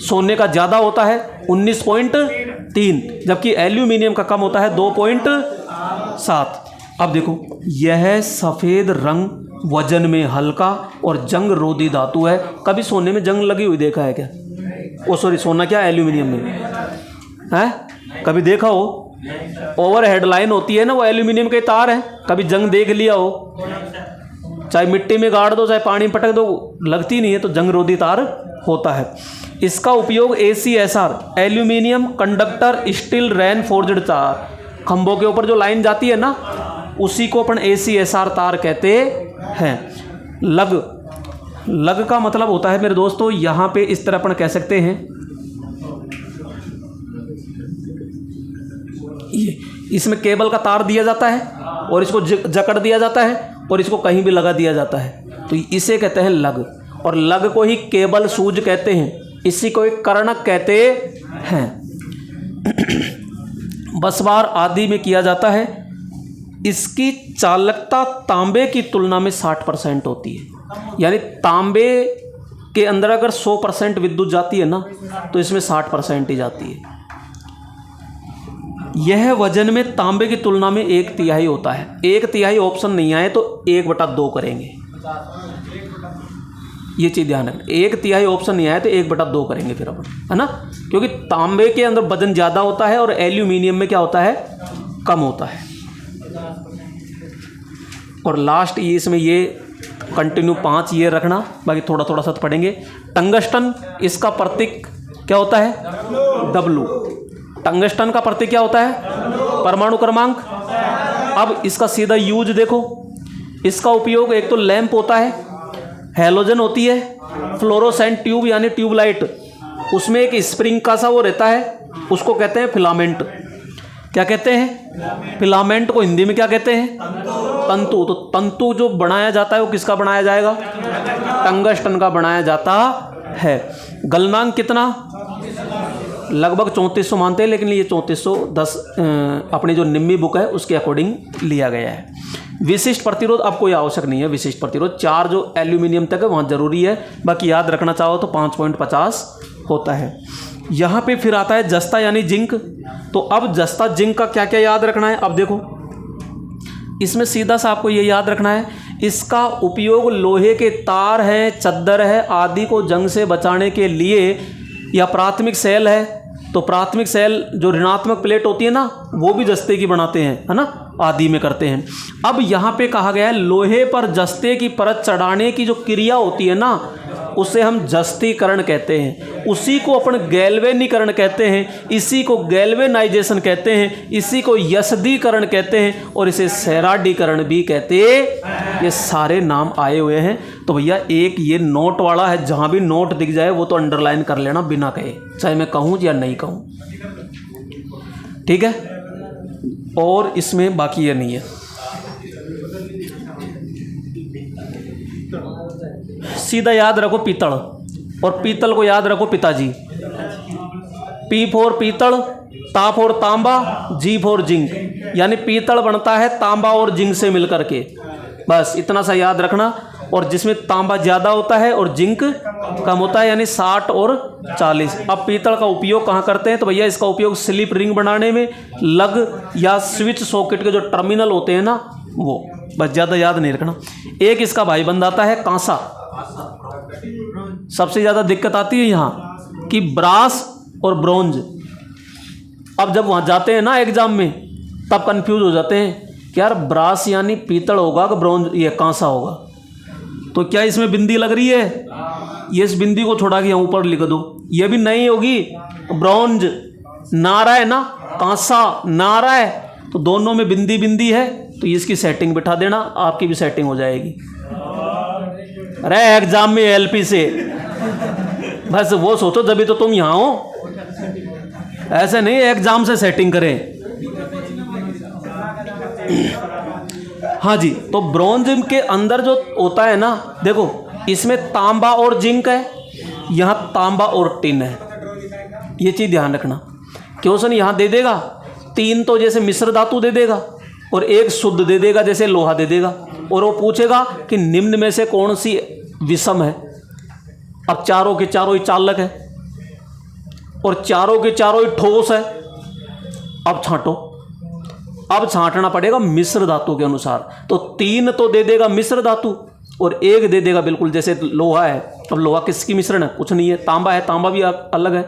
सोने का ज़्यादा होता है 19.3, जबकि एल्यूमिनियम का कम होता है 2.7। अब देखो, यह सफ़ेद रंग वजन में हल्का और जंग रोधी धातु है। कभी सोने में जंग लगी हुई देखा है क्या? ओ सॉरी, सोना क्या, एल्यूमिनियम में है? कभी देखा हो? ओवर हेडलाइन होती है ना, वो एल्यूमिनियम के तार है, कभी जंग देख लिया हो? चाहे मिट्टी में गाड़ दो, चाहे पानी में पटक दो, लगती नहीं है, तो जंग रोधी तार होता है। इसका उपयोग ACSR, aluminium conductor steel rain forged तार, खंभों के ऊपर जो लाइन जाती है ना, उसी को अपन ACSR तार कहते हैं। लग का मतलब होता है मेरे दोस्तों, यहाँ पे इस तरह अपन कह सकते हैं, इसमें केबल का तार दिया जाता है और इसको जकड़ दिया जाता है और इसको कहीं भी लगा दिया जाता है, तो इसे कहते हैं लग। और लग को ही केबल सूज कहते हैं, इसी को एक कर्णक कहते हैं। बसवार आदि में किया जाता है। इसकी चालकता तांबे की तुलना में 60% होती है, यानी तांबे के अंदर अगर 100% विद्युत जाती है ना, तो इसमें 60% ही जाती है। यह वजन में तांबे की तुलना में 1/3 होता है। 1/3 ऑप्शन नहीं आए तो 1/2 करेंगे, ये चीज़ ध्यान रखना। 1/3 ऑप्शन नहीं आया तो 1/2 करेंगे फिर अपन, है ना, क्योंकि तांबे के अंदर वजन ज़्यादा होता है और एल्यूमिनियम में क्या होता है, कम होता है। और लास्ट ये इसमें ये कंटिन्यू 5 ये रखना, बाकी थोड़ा थोड़ा सा पढ़ेंगे। टंगस्टन, इसका प्रतीक क्या होता है, W। टंगस्टन का प्रतीक क्या होता है, परमाणु क्रमांक। अब इसका सीधा यूज देखो, इसका उपयोग एक तो लैंप होता है, हैलोजन होती है, फ्लोरोसेंट ट्यूब यानी ट्यूबलाइट, उसमें एक स्प्रिंग का सा वो रहता है, उसको कहते हैं फिलामेंट। क्या कहते हैं, फिलामेंट को हिंदी में क्या कहते हैं, तंतु। तो तंतु जो बनाया जाता है वो किसका बनाया जाएगा, टंगस्टन का बनाया जाता है। गलनांक कितना, लगभग 3400 मानते हैं, लेकिन ये 3410 अपनी जो निम्मी बुक है उसके अकॉर्डिंग लिया गया है। विशिष्ट प्रतिरोध अब कोई आवश्यक नहीं है, विशिष्ट प्रतिरोध 4 जो एल्यूमिनियम तक है वहाँ जरूरी है, बाकी याद रखना चाहो तो 5.50 होता है। यहाँ पे फिर आता है जस्ता यानी जिंक। तो अब जस्ता जिंक का क्या क्या याद रखना है, अब देखो इसमें सीधा सा आपको ये याद रखना है, इसका उपयोग लोहे के तार है, चद्दर है आदि को जंग से बचाने के लिए, या प्राथमिक सेल है तो प्राथमिक सेल जो ऋणात्मक प्लेट होती है ना, वो भी जस्ते की बनाते हैं, है ना, आदि में करते हैं। अब यहाँ पे कहा गया है लोहे पर जस्ते की परत चढ़ाने की जो क्रिया होती है ना, उसे हम जस्तीकरण कहते हैं, उसी को अपन गैल्वेनीकरण कहते हैं, इसी को गैल्वेनाइजेशन कहते हैं, इसी को यस्दीकरण कहते हैं और इसे सैराडीकरण भी कहते हैं। ये सारे नाम आए हुए हैं। तो भैया एक ये नोट वाला है, जहाँ भी नोट दिख जाए वो तो अंडरलाइन कर लेना बिना कहे, चाहे मैं कहूँ या नहीं कहूँ, ठीक है। और इसमें बाकी ये नहीं है। सीधा याद रखो पीतल, और पीतल को याद रखो पिताजी। P फॉर पीतल, ता फॉर तांबा, G फॉर जिंक, यानी पीतल बनता है तांबा और जिंक से मिलकर के, बस इतना सा याद रखना। और जिसमें तांबा ज़्यादा होता है और जिंक कम होता है, यानी 60 और 40। अब पीतल का उपयोग कहाँ करते हैं, तो भैया इसका उपयोग स्लिप रिंग बनाने में, लग या स्विच सॉकेट के जो टर्मिनल होते हैं ना, वो, बस ज़्यादा याद नहीं रखना। एक इसका भाईबंद आता है कांसा। सबसे ज़्यादा दिक्कत आती है यहाँ कि ब्रास और ब्रोंज। अब जब वहाँ जाते हैं ना एग्जाम में, तब कंफ्यूज हो जाते हैं कि यार ब्रास यानी पीतल होगा कि ब्रोंज ये कांसा होगा। तो क्या इसमें बिंदी लग रही है, ये इस बिंदी को छोड़ा के यहाँ ऊपर लिख दो, ये भी नहीं होगी। ब्रोंज नारा है ना, कांसा नारा है, तो दोनों में बिंदी बिंदी है, तो इसकी सेटिंग बिठा देना, आपकी भी सेटिंग हो जाएगी। अरे एग्जाम में LP से बस वो सोचो जब भी तो तुम यहाँ हो, ऐसे नहीं एग्जाम से सेटिंग करें। हाँ जी, तो ब्रोंज के अंदर जो होता है ना, देखो इसमें तांबा और जिंक है, यहाँ तांबा और टिन है, ये चीज़ ध्यान रखना। क्वेश्चन यहाँ दे देगा 3 तो जैसे मिश्र धातु दे देगा और 1 शुद्ध दे देगा जैसे लोहा दे देगा, और वो पूछेगा कि निम्न में से कौन सी विषम है। अब चारों के चारों ही चालक है और चारों के चारों ही ठोस है। अब छांटो, अब छांटना पड़ेगा मिश्र धातु के अनुसार। तो 3 तो दे देगा मिश्र धातु और 1 दे देगा बिल्कुल जैसे लोहा है। अब लोहा किसकी मिश्रण है, कुछ नहीं है। तांबा है, तांबा भी अलग है।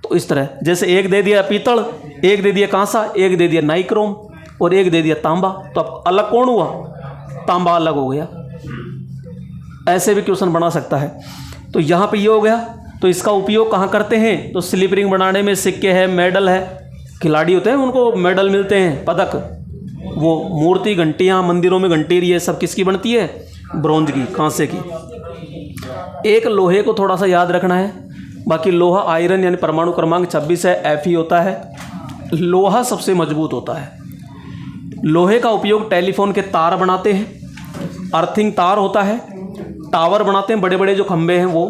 तो तो इस तरह जैसे एक दे दिया पीतल, एक दे दिया कांसा, एक दे दिया नाइक्रोम और एक दे दिया तांबा, तो अब अलग कौन हुआ? तांबा अलग हो गया। ऐसे भी क्वेश्चन बना सकता है। तो यहाँ पे ये हो गया। तो इसका उपयोग कहाँ करते हैं? तो स्लिप रिंग बनाने में, सिक्के है, मेडल है, खिलाड़ी होते हैं उनको मेडल मिलते हैं, पदक, वो मूर्ति, घंटियाँ, मंदिरों में घंटी, ये सब किसकी बनती है? ब्रोंज की, कांसे की। एक लोहे को थोड़ा सा याद रखना है, बाकी लोहा आयरन यानी परमाणु क्रमांक 26 है, Fe होता है। लोहा सबसे मजबूत होता है। लोहे का उपयोग टेलीफोन के तार बनाते हैं, अर्थिंग तार होता है, टावर बनाते हैं, बड़े बड़े जो खंभे हैं वो,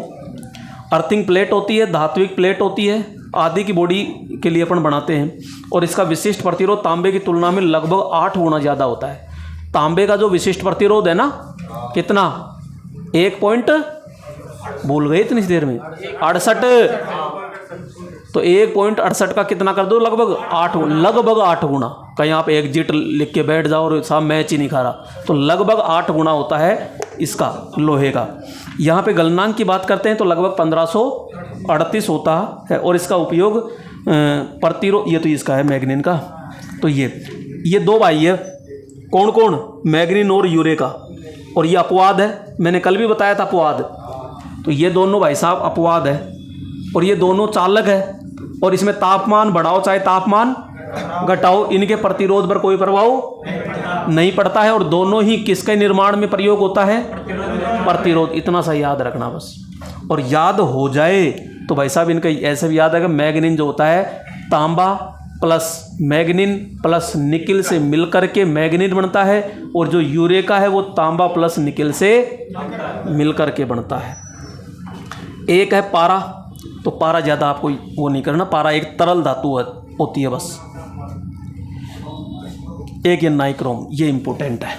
अर्थिंग प्लेट होती है, धात्विक प्लेट होती है, आदि की बॉडी के लिए अपन बनाते हैं। और इसका विशिष्ट प्रतिरोध तांबे की तुलना में लगभग 8 गुना ज़्यादा होता है। तांबे का जो विशिष्ट प्रतिरोध है ना, कितना? 1 पॉइंट भूल गए इतनी देर में, 68। तो 1.68 का कितना कर दो? लगभग 8 गुना। कहीं आप एग्जिट लिख के बैठ जाओ और साहब मैच ही नहीं खा रहा, तो लगभग 8 गुना होता है इसका, लोहे का। यहाँ पे गलनांक की बात करते हैं तो लगभग 1538 होता है। और इसका उपयोग प्रतिरोध, ये तो इसका है मैग्नीन का। तो ये 2 भाई है, कौन कौन? मैग्नीन और यूरेका। और ये अपवाद है, मैंने कल भी बताया था अपवाद। तो ये दोनों भाई साहब अपवाद है और ये दोनों चालक है। और इसमें तापमान बढ़ाओ चाहे तापमान घटाओ, इनके प्रतिरोध पर कोई प्रभाव नहीं पड़ता है। और दोनों ही किसके निर्माण में प्रयोग होता है? प्रतिरोध। इतना सा याद रखना बस। और याद हो जाए तो भाई साहब इनका ऐसे भी याद है कि मैग्नीन जो होता है, तांबा प्लस मैग्नीन प्लस निकिल से मिलकर के मैग्नीन बनता है। और जो यूरेका है वो तांबा प्लस निकिल से मिलकर के बनता है। एक है पारा, तो पारा ज़्यादा आपको वो नहीं करना, पारा एक तरल धातु होती है बस। एक ये नाइक्रोम, ये इंपॉर्टेंट है।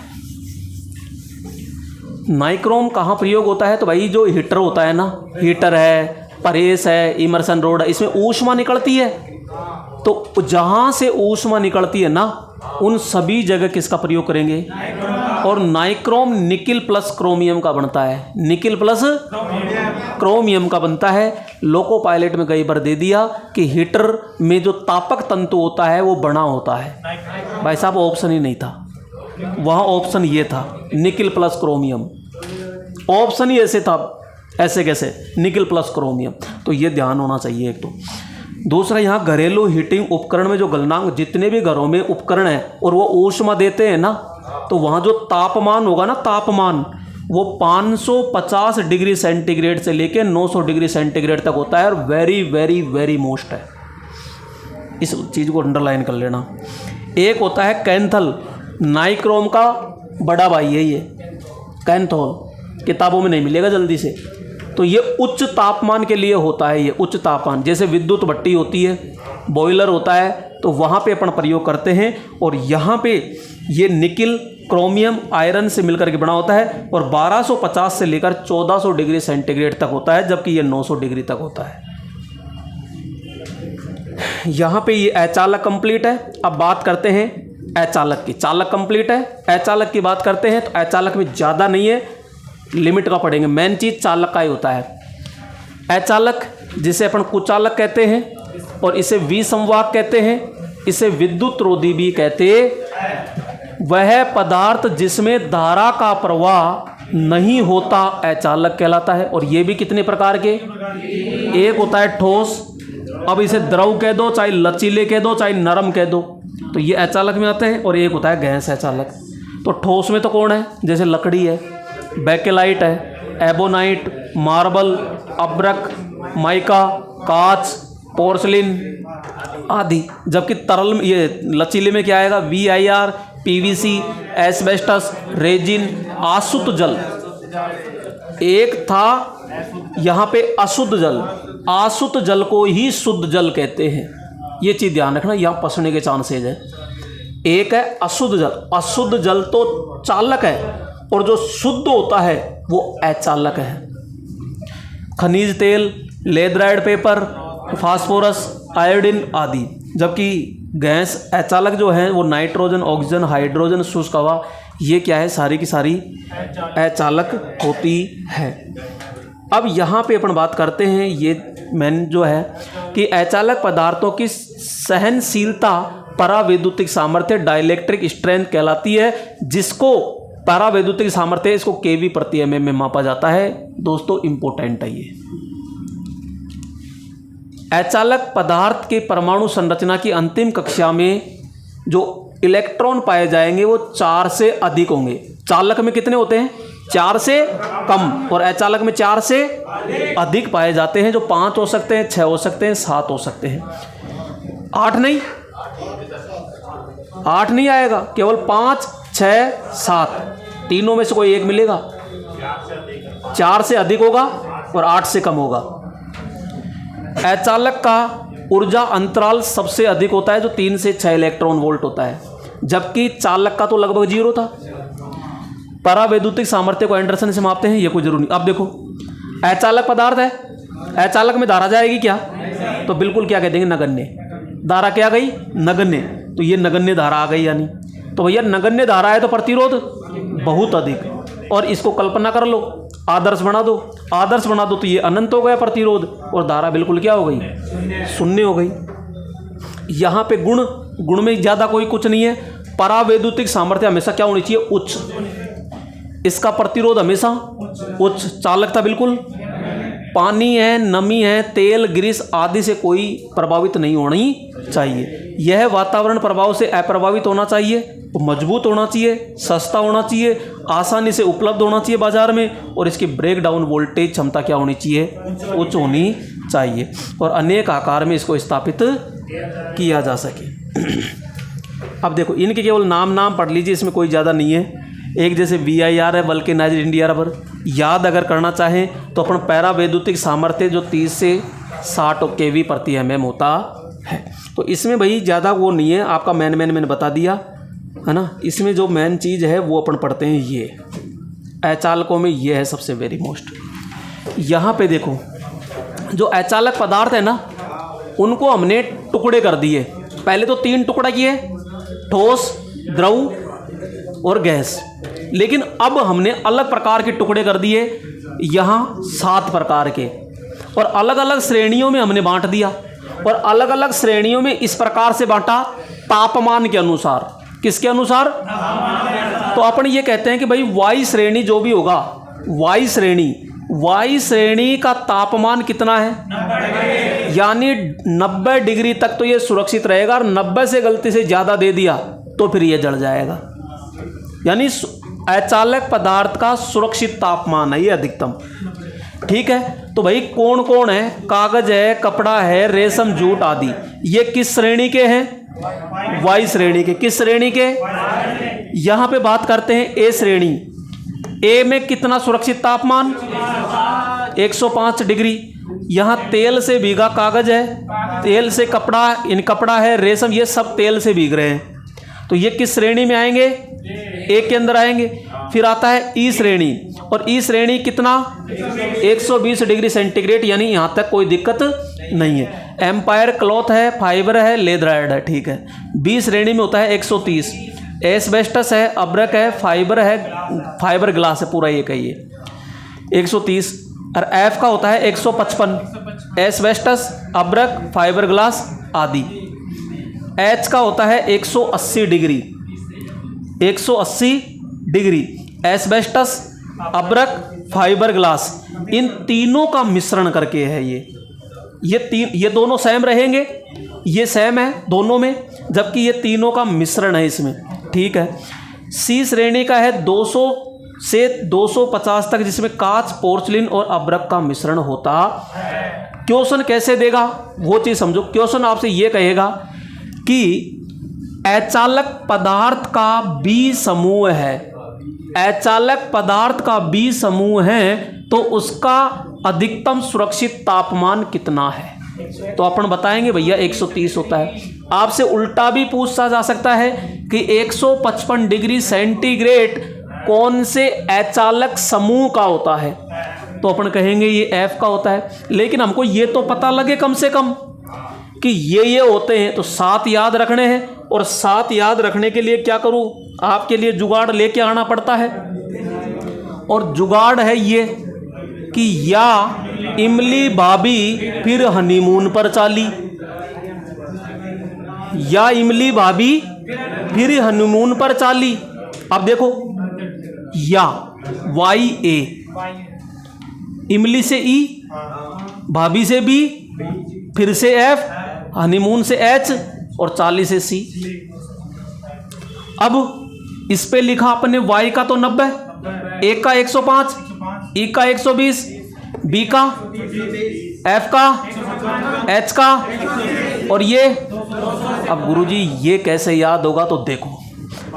नाइक्रोम कहाँ प्रयोग होता है? तो भाई जो हीटर होता है ना, हीटर है, प्रेस है, इमर्सन रोड है, इसमें ऊष्मा निकलती है। तो जहाँ से ऊष्मा निकलती है ना, उन सभी जगह किसका प्रयोग करेंगे? और नाइक्रोम निकिल प्लस क्रोमियम का बनता है, निकिल प्लस क्रोमियम का बनता है। लोको पायलट में कई बार दे दिया कि हीटर में जो तापक तंतु होता है वो बना होता है। भाई साहब ऑप्शन ही नहीं था, वहाँ ऑप्शन ये था निकिल प्लस क्रोमियम। ऑप्शन ही ऐसे था, ऐसे कैसे? Nickel plus chromium. तो ये ध्यान होना चाहिए एक। तो दूसरा, यहाँ घरेलू हीटिंग उपकरण में जो गलनांक, जितने भी घरों में उपकरण है और वो ऊष्मा देते हैं ना, तो वहाँ जो तापमान होगा ना, तापमान वो 550 डिग्री सेंटीग्रेड से लेके 900 डिग्री सेंटीग्रेड तक होता है। और वेरी वेरी वेरी मोस्ट है, इस चीज़ को अंडरलाइन कर लेना। एक होता है कैंथल, नाइक्रोम का बड़ा भाई है ये कैंथोल, किताबों में नहीं मिलेगा जल्दी से। तो ये उच्च तापमान के लिए होता है। ये उच्च तापमान, जैसे विद्युत भट्टी होती है, बॉयलर होता है, तो वहाँ पे अपन प्रयोग करते हैं। और यहाँ पे ये निकिल क्रोमियम आयरन से मिलकर के बना होता है और 1250 से लेकर 1400 डिग्री सेंटीग्रेड तक होता है, जबकि ये 900 डिग्री तक होता है। यहाँ पे ये अचालक कंप्लीट है। अब बात करते हैं अचालक की। चालक कंप्लीट है, अचालक की बात करते हैं। तो अचालक में ज़्यादा नहीं है, लिमिट का पढ़ेंगे। मेन चीज़ चालक का ही होता है। अचालक जिसे अपन कुचालक कहते हैं और इसे विसंवाहक कहते हैं, इसे विद्युत रोधी भी कहते हैं। वह पदार्थ जिसमें धारा का प्रवाह नहीं होता अचालक कहलाता है। और ये भी कितने प्रकार के? एक होता है ठोस, अब इसे द्रव कह दो, चाहे लचीले कह दो, चाहे नरम कह दो, तो ये अचालक में आते हैं। और एक होता है गैस अचालक। तो ठोस में तो कौन है? जैसे लकड़ी है, बेकेलाइट है, एबोनाइट, मार्बल, अब्रक, माइका, कांच, पोर्सलिन आदि। जबकि तरल में, ये लचीले में क्या आएगा? VIR, PVC, एस्बेस्टस, रेजिन, आसुत जल। एक था यहाँ पे अशुद्ध जल, आसुत जल को ही शुद्ध जल कहते हैं। ये चीज़ ध्यान रखना, यहाँ फंसने के चांसेज है। एक है अशुद्ध जल, अशुद्ध जल तो चालक है और जो शुद्ध होता है वो अचालक है। खनिज तेल, लेदराइड पेपर, फास्फोरस, आयोडीन आदि। जबकि गैस अचालक जो है वो नाइट्रोजन, ऑक्सीजन, हाइड्रोजन, शुष्क हवा, ये क्या है? सारी की सारी अचालक होती है। अब यहाँ पे अपन बात करते हैं, ये मेन जो है कि अचालक पदार्थों की सहनशीलता परावैद्युतिक सामर्थ्य डाइलेक्ट्रिक स्ट्रेंथ कहलाती है, जिसको परावैद्युतिक सामर्थ्य इसको केवी प्रति एमएम में मापा जाता है। दोस्तों इंपॉर्टेंट है ये। अचालक पदार्थ के परमाणु संरचना की अंतिम कक्षा में जो इलेक्ट्रॉन पाए जाएंगे वो 4 से अधिक होंगे। चालक में कितने होते हैं? 4 से कम, और अचालक में 4 से अधिक पाए जाते हैं, जो 5 हो सकते हैं, 6 हो सकते हैं, 7 हो सकते हैं। 8 नहीं आएगा, केवल 5, 6, 7 तीनों में से कोई एक मिलेगा। 4 से अधिक होगा और 8 से कम होगा। अचालक का ऊर्जा अंतराल सबसे अधिक होता है, जो 3 से 6 इलेक्ट्रॉन वोल्ट होता है, जबकि चालक का तो लगभग 0 था। परावैद्युतिक सामर्थ्य को एंडरसन से मापते हैं, ये कोई जरूरी नहीं। अब देखो अचालक पदार्थ है, अचालक में धारा जाएगी क्या? तो बिल्कुल क्या कह देंगे? नगण्य। धारा क्या गई? नगण्य। तो ये नगण्य धारा आ गई, यानी तो भैया नगण्य धारा है तो प्रतिरोध बहुत अधिक। और इसको कल्पना कर लो, आदर्श बना दो, आदर्श बना दो तो ये अनंत हो गया प्रतिरोध, और धारा बिल्कुल क्या हो गई? शून्य हो गई। यहाँ पे गुण में ज़्यादा कोई कुछ नहीं है। परावैद्युतिक सामर्थ्य हमेशा क्या होनी चाहिए? उच्च। इसका प्रतिरोध हमेशा उच्च। चालकता बिल्कुल, पानी है, नमी है, तेल, ग्रीस आदि से कोई प्रभावित नहीं होनी चाहिए। यह वातावरण प्रभाव से अप्रभावित होना चाहिए, मजबूत होना चाहिए, सस्ता होना चाहिए, आसानी से उपलब्ध होना चाहिए बाजार में, और इसकी ब्रेक डाउन वोल्टेज क्षमता क्या होनी चाहिए? उच्च होनी चाहिए, और अनेक आकार में इसको स्थापित किया जा सके। अब देखो इनके केवल नाम पढ़ लीजिए, इसमें कोई ज़्यादा नहीं है। एक जैसे VIR है, वल्केनाइज्ड इंडिया रबर, याद अगर करना चाहें तो अपन परावैद्युतिक सामर्थ्य जो 30 से 60 kV प्रति mm होता है। तो इसमें भाई ज़्यादा वो नहीं है, आपका मैंने बता दिया है ना। इसमें जो मेन चीज़ है वो अपन पढ़ते हैं, ये अचालकों में ये है सबसे वेरी मोस्ट। यहाँ पे देखो जो अचालक पदार्थ है ना, उनको हमने टुकड़े कर दिए। पहले तो 3 टुकड़ा किए, ठोस, द्रव और गैस। लेकिन अब हमने अलग प्रकार के टुकड़े कर दिए, यहाँ 7 प्रकार के, और अलग अलग श्रेणियों में हमने बांट दिया। और अलग अलग श्रेणियों में इस प्रकार से बांटा, तापमान के अनुसार। किसके अनुसार? तो अपन ये कहते हैं कि भाई वायु श्रेणी जो भी होगा, वायु श्रेणी का तापमान कितना है? यानी 90 डिग्री तक तो ये सुरक्षित रहेगा, और 90 से गलती से ज़्यादा दे दिया तो फिर ये जल जाएगा। यानी अचालक पदार्थ का सुरक्षित तापमान है ये अधिकतम। ठीक है, तो भाई कौन कौन है? कागज है, कपड़ा है, रेशम, जूट आदि। ये किस श्रेणी के हैं? वायु श्रेणी के। किस श्रेणी के? यहाँ पे बात करते हैं ए श्रेणी। ए में कितना सुरक्षित तापमान? 105 डिग्री। यहाँ तेल से भीगा कागज है, तेल से कपड़ा है, रेशम, ये सब तेल से भीग रहे हैं, तो ये किस श्रेणी में आएंगे? ए के अंदर आएंगे। फिर आता है ई श्रेणी, और ई श्रेणी कितना? 120 डिग्री सेंटीग्रेड, यानी यहाँ तक कोई दिक्कत नहीं है। एम्पायर क्लॉथ है, फाइबर है, लेदराइड है। ठीक है। बी श्रेणी में होता है 130। एस्बेस्टस है, अब्रक है, फाइबर ग्लास है, पूरा ये कहिए 130। और एफ का होता है 155। एस्बेस्टस, अब्रक, फाइबर ग्लास आदि। एच का होता है 180 डिग्री। 180 डिग्री एस्बेस्टस, अब्रक, फाइबर ग्लास, इन तीनों का मिश्रण करके है ये दोनों सेम रहेंगे, ये सेम है दोनों में, जबकि ये तीनों का मिश्रण है इसमें। ठीक है। सी श्रेणी का है 200 से 250 तक, जिसमें कांच, पोर्सलिन और अब्रक का मिश्रण होता। क्वेश्चन कैसे देगा वो चीज़ समझो। क्वेश्चन आपसे ये कहेगा कि अचालक पदार्थ का बी समूह है, अचालक पदार्थ का बी समूह है, तो उसका अधिकतम सुरक्षित तापमान कितना है? तो अपन बताएंगे भैया 130 होता है। आपसे उल्टा भी पूछा जा सकता है कि 155 डिग्री सेंटीग्रेड कौन से अचालक समूह का होता है? तो अपन कहेंगे ये एफ का होता है। लेकिन हमको ये तो पता लगे कम से कम कि ये होते हैं, तो 7 याद रखने हैं। और 7 याद रखने के लिए क्या करूं? आपके लिए जुगाड़ लेके आना पड़ता है, और जुगाड़ है ये कि या इमली भाभी फिर हनीमून पर चाली, या इमली भाभी फिर हनीमून पर चाली। अब देखो, या वाई ए, इमली से ई, भाभी से बी, फिर से एफ, हनीमून से एच और चाली से सी। अब इस पे लिखा अपने वाई का तो 90, ए का 105, ई का 120, बी का, एफ का, एच का और ये। अब गुरुजी ये कैसे याद होगा? तो देखो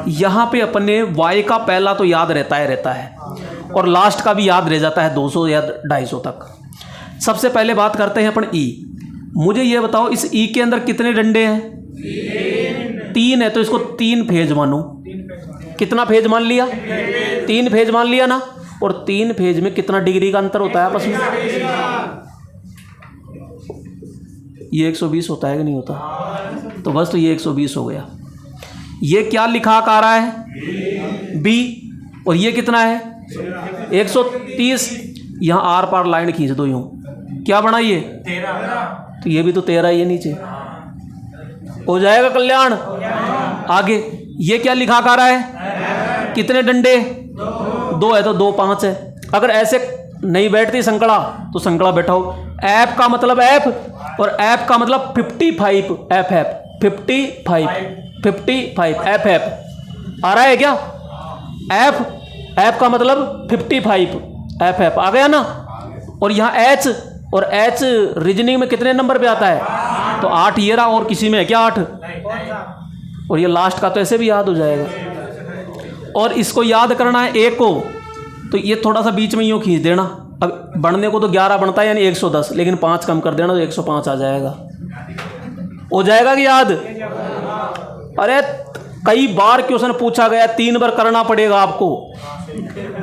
यहाँ पे अपने y का पहला तो याद रहता है और लास्ट का भी याद रह जाता है 200 या 250 तक। सबसे पहले बात करते हैं अपन ई। मुझे ये बताओ इस ई के अंदर कितने डंडे हैं? 3 है, तो इसको 3 फेज मानो। कितना फेज मान लिया? 3 फेज मान लिया ना। और 3 फेज में कितना डिग्री का अंतर होता है आपस में? ये 120 होता है कि नहीं होता? तो बस, तो ये 120 हो गया। ये क्या लिखा आ रहा है? बी। और ये कितना है? 130। यहाँ आर पार लाइन खींच दो, यूं क्या बना ये? 13। तो ये भी तो 13 ही है नीचे, हो जाएगा कल्याण। आगे ये क्या लिखा आ रहा है? कितने डंडे? 2 है, तो 2 5 है। अगर ऐसे नहीं बैठती संकड़ा तो संकड़ा बैठाओ। एफ का मतलब एफ और एफ का मतलब 55, एफ एफ 55 एफ एफ आ रहा है क्या? एफ का मतलब 55 एफ एफ आ गया ना। और यहाँ एच, और एच रीजनिंग में कितने नंबर पे आता है? तो 8 ये रहा। और किसी में है क्या 8? और ये लास्ट का तो ऐसे भी याद हो जाएगा। और इसको याद करना है ए को, तो ये थोड़ा सा बीच में यूँ खींच देना। अब बढ़ने को तो 11 बनता है यानी 110, लेकिन 5 कम कर देना तो 105 आ जाएगा। हो जाएगा कि याद? अरे कई बार क्वेश्चन पूछा गया, 3 बार करना पड़ेगा आपको।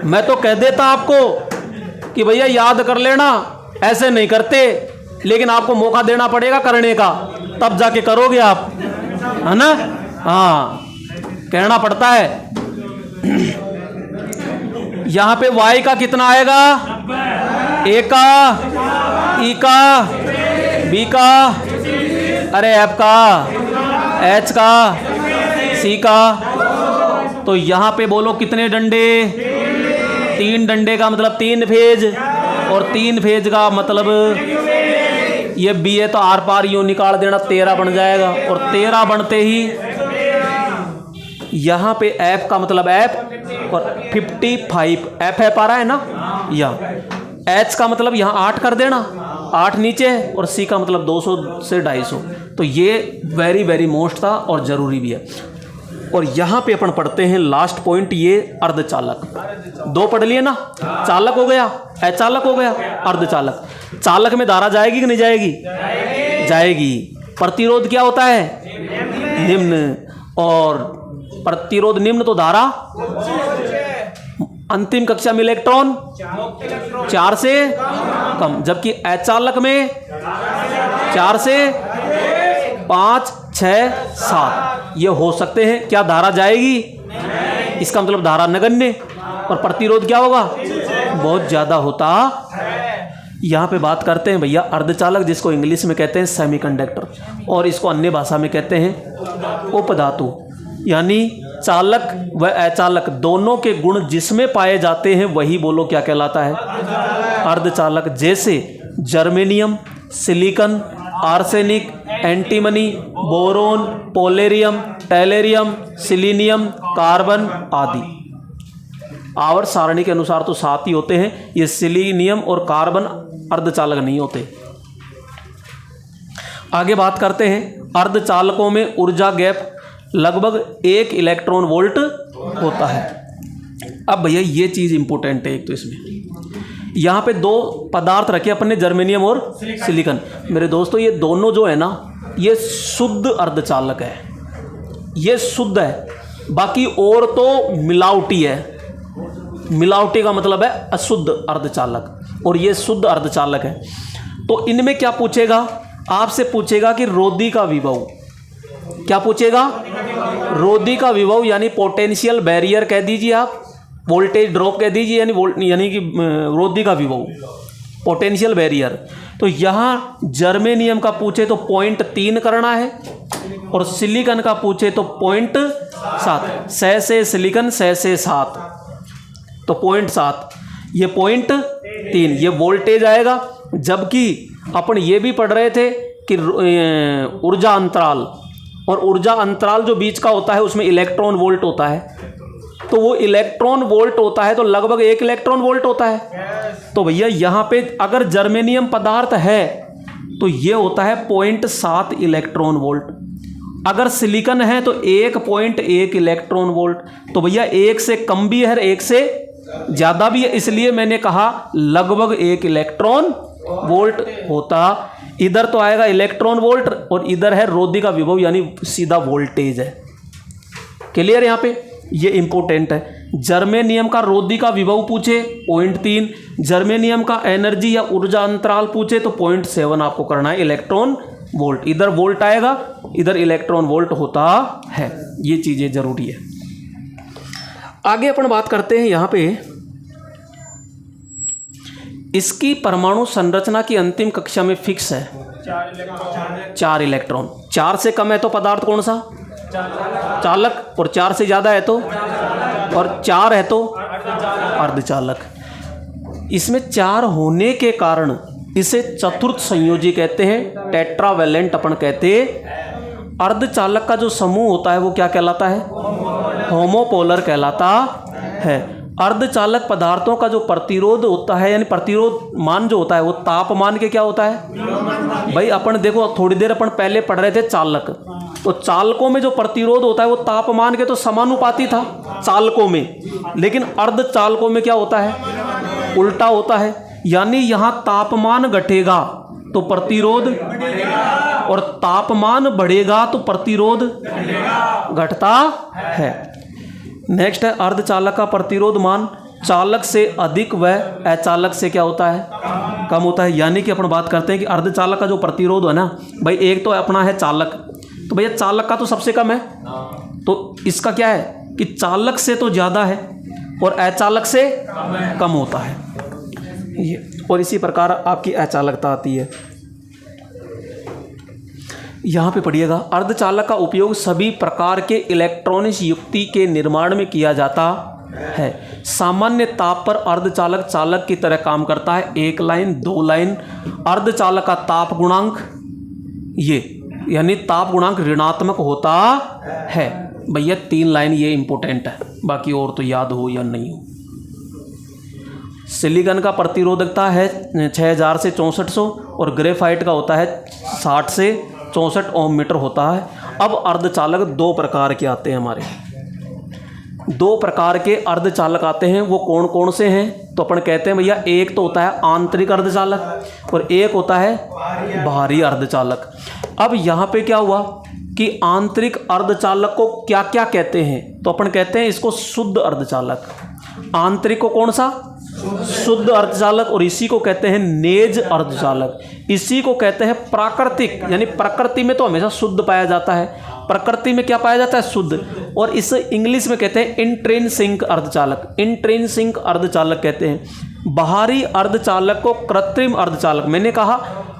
मैं तो कह देता आपको कि भैया याद कर लेना, ऐसे नहीं करते, लेकिन आपको मौका देना पड़ेगा करने का, तब जाके करोगे आप, है ना? हाँ, कहना पड़ता है। यहाँ पे y का कितना आएगा? ए का, ई का, बी का, अरे एफ का, एच का, सी का। तो यहाँ पे बोलो कितने डंडे? 3 डंडे का मतलब 3 फेज, और 3 फेज का मतलब ये बी है तो आर पार यूँ निकाल देना, 13 बन जाएगा। और 13 बनते ही यहाँ पे एफ का मतलब एफ और 55 एफ एफ आ रहा है ना। या एच का मतलब यहाँ 8 कर देना, 8 नीचे, और सी का मतलब 200 से 250। तो ये वेरी वेरी मोस्ट था और ज़रूरी भी है। और यहाँ पे अपन पढ़ते हैं लास्ट पॉइंट, ये अर्धचालक। 2 पढ़ लिए ना, चालक हो गया, अचालक हो गया, अर्धचालक। चालक में धारा जाएगी कि नहीं जाएगी? जाएगी। प्रतिरोध क्या होता है? निम्न। और प्रतिरोध निम्न तो धारा अंतिम कक्षा में इलेक्ट्रॉन 4 से कम, जबकि अचालक में 4 से 5 6 7 ये हो सकते हैं। क्या धारा जाएगी? इसका मतलब धारा नगण्य। और प्रतिरोध क्या होगा? बहुत ज़्यादा होता। यहाँ पे बात करते हैं भैया अर्धचालक, जिसको इंग्लिश में कहते हैं सेमीकंडक्टर, और इसको अन्य भाषा में कहते हैं उपधातु। यानी चालक व अचालक दोनों के गुण जिसमें पाए जाते हैं वही बोलो क्या कहलाता है? अर्धचालक। जैसे germanium, silicon, arsenic, antimony, boron, पोलेरियम, टेलेरियम, सिलीनियम, कार्बन आदि। आवर्त सारणी के अनुसार तो 7 ही होते हैं। ये सिलीनियम और कार्बन अर्धचालक नहीं होते। आगे बात करते हैं, अर्धचालकों में ऊर्जा गैप लगभग 1 इलेक्ट्रॉन वोल्ट होता है। अब भैया ये चीज़ इंपॉर्टेंट है। एक तो इसमें यहाँ पे 2 पदार्थ रखे अपने, जर्मेनियम और सिलिकन। मेरे दोस्तों ये दोनों जो है ना, ये शुद्ध अर्धचालक है, ये शुद्ध है। बाकी और तो मिलावटी है। मिलावटी का मतलब है अशुद्ध अर्धचालक, और ये शुद्ध अर्धचालक है। तो इनमें क्या पूछेगा? आपसे पूछेगा कि रोधी का विभव। क्या पूछेगा? रोधी का विभव, यानी पोटेंशियल बैरियर कह दीजिए आप, वोल्टेज ड्रॉप कह दीजिए, यानी कि रोधी का विभव। Potential barrier. तो यहाँ जर्मेनियम का पूछे तो 0.3 करना है और सिलिकॉन का पूछे तो 0.7। 6 से सिलिकॉन, 6 से 7 तो 0.7, ये 0.3 ये वोल्टेज आएगा। जबकि अपन ये भी पढ़ रहे थे कि ऊर्जा अंतराल, और ऊर्जा अंतराल जो बीच का होता है उसमें इलेक्ट्रॉन वोल्ट होता है। तो वो इलेक्ट्रॉन वोल्ट होता है तो लगभग 1 इलेक्ट्रॉन वोल्ट होता है। तो भैया यहाँ पे अगर जर्मेनियम पदार्थ है तो ये होता है 0.7 इलेक्ट्रॉन वोल्ट। अगर सिलिकॉन है तो 1.1 इलेक्ट्रॉन वोल्ट। तो भैया 1 से कम भी है, 1 से ज़्यादा भी है, इसलिए मैंने कहा लगभग 1 इलेक्ट्रॉन वोल्ट होता। इधर तो आएगा इलेक्ट्रॉन वोल्ट और इधर है रोधी का विभव यानी सीधा वोल्टेज है। क्लियर यहाँ पे, ये इंपॉर्टेंट है। जर्मेनियम का रोधी का विभव पूछे 0.3, जर्मेनियम का एनर्जी या ऊर्जा अंतराल पूछे तो 0.7 आपको करना है इलेक्ट्रॉन वोल्ट। इधर वोल्ट आएगा, इधर इलेक्ट्रॉन वोल्ट होता है। ये चीज़ें जरूरी है। आगे अपन बात करते हैं यहाँ पे इसकी परमाणु संरचना की अंतिम कक्षा में फिक्स है 4 इलेक्ट्रॉन। 4 से कम है तो पदार्थ कौन सा? चालक, और 4 से ज़्यादा है तो, और 4 है तो अर्धचालक। इसमें 4 होने के कारण इसे चतुर्थ संयोजी कहते हैं, टेट्रावैलेंट अपन कहते हैं। अर्धचालक का जो समूह होता है वो क्या कहलाता है? होमोपोलर कहलाता है। अर्धचालक पदार्थों का जो प्रतिरोध होता है यानी प्रतिरोध मान जो होता है वो तापमान के क्या होता है? भाई अपन देखो थोड़ी देर अपन पहले पढ़ रहे थे चालक, तो चालकों में जो प्रतिरोध होता है वो तापमान के तो समानुपाती था चालकों में, लेकिन अर्धचालकों में क्या होता है? उल्टा होता है। यानी यहाँ तापमान घटेगा तो प्रतिरोध, और तापमान बढ़ेगा तो प्रतिरोध घटता है। नेक्स्ट है अर्धचालक का प्रतिरोध मान चालक से अधिक व अचालक से क्या होता है? कम होता है। यानी कि अपन बात करते हैं कि अर्धचालक का जो प्रतिरोध है ना भाई, एक तो अपना है चालक, तो भैया चालक का तो सबसे कम है, तो इसका क्या है कि चालक से तो ज़्यादा है और अचालक से कम होता है ये। और इसी प्रकार आपकी अचालकता आती है। यहाँ पे पढ़िएगा, अर्धचालक का उपयोग सभी प्रकार के इलेक्ट्रॉनिक युक्ति के निर्माण में किया जाता है। सामान्य ताप पर अर्धचालक चालक की तरह काम करता है। 1 लाइन 2 लाइन। अर्धचालक का ताप गुणांक ये यानी ताप गुणांक ऋणात्मक होता है। भैया 3 लाइन ये इंपॉर्टेंट है, बाकी और तो याद हो या नहीं हो। सिलिकॉन का प्रतिरोधकता है 6000 से 6400 और ग्रेफाइट का होता है 60 से 64 ओम मीटर होता है। अब अर्धचालक 2 प्रकार के आते हैं हमारे, 2 प्रकार के अर्धचालक आते हैं। वो कौन कौन से हैं? तो अपन कहते हैं भैया एक तो होता है आंतरिक अर्धचालक और एक होता है बाहरी अर्धचालक। अब यहाँ पे क्या हुआ कि आंतरिक अर्धचालक को क्या क्या कहते हैं? तो अपन कहते हैं इसको शुद्ध अर्धचालक। आंतरिक को कौन सा? शुद्ध अर्धचालक। और इसी को कहते हैं नेज अर्धचालक। इसी को कहते हैं प्राकृतिक, यानी प्रकृति में तो हमेशा शुद्ध पाया जाता है, प्रकृति में क्या पाया जाता है? शुद्ध। और इस इंग्लिश में कहते हैं इंट्रिंसिक अर्धचालक। इंट्रिंसिक अर्धचालक कहते हैं। बाहरी अर्धचालक को कृत्रिम अर्धचालक, मैंने कहा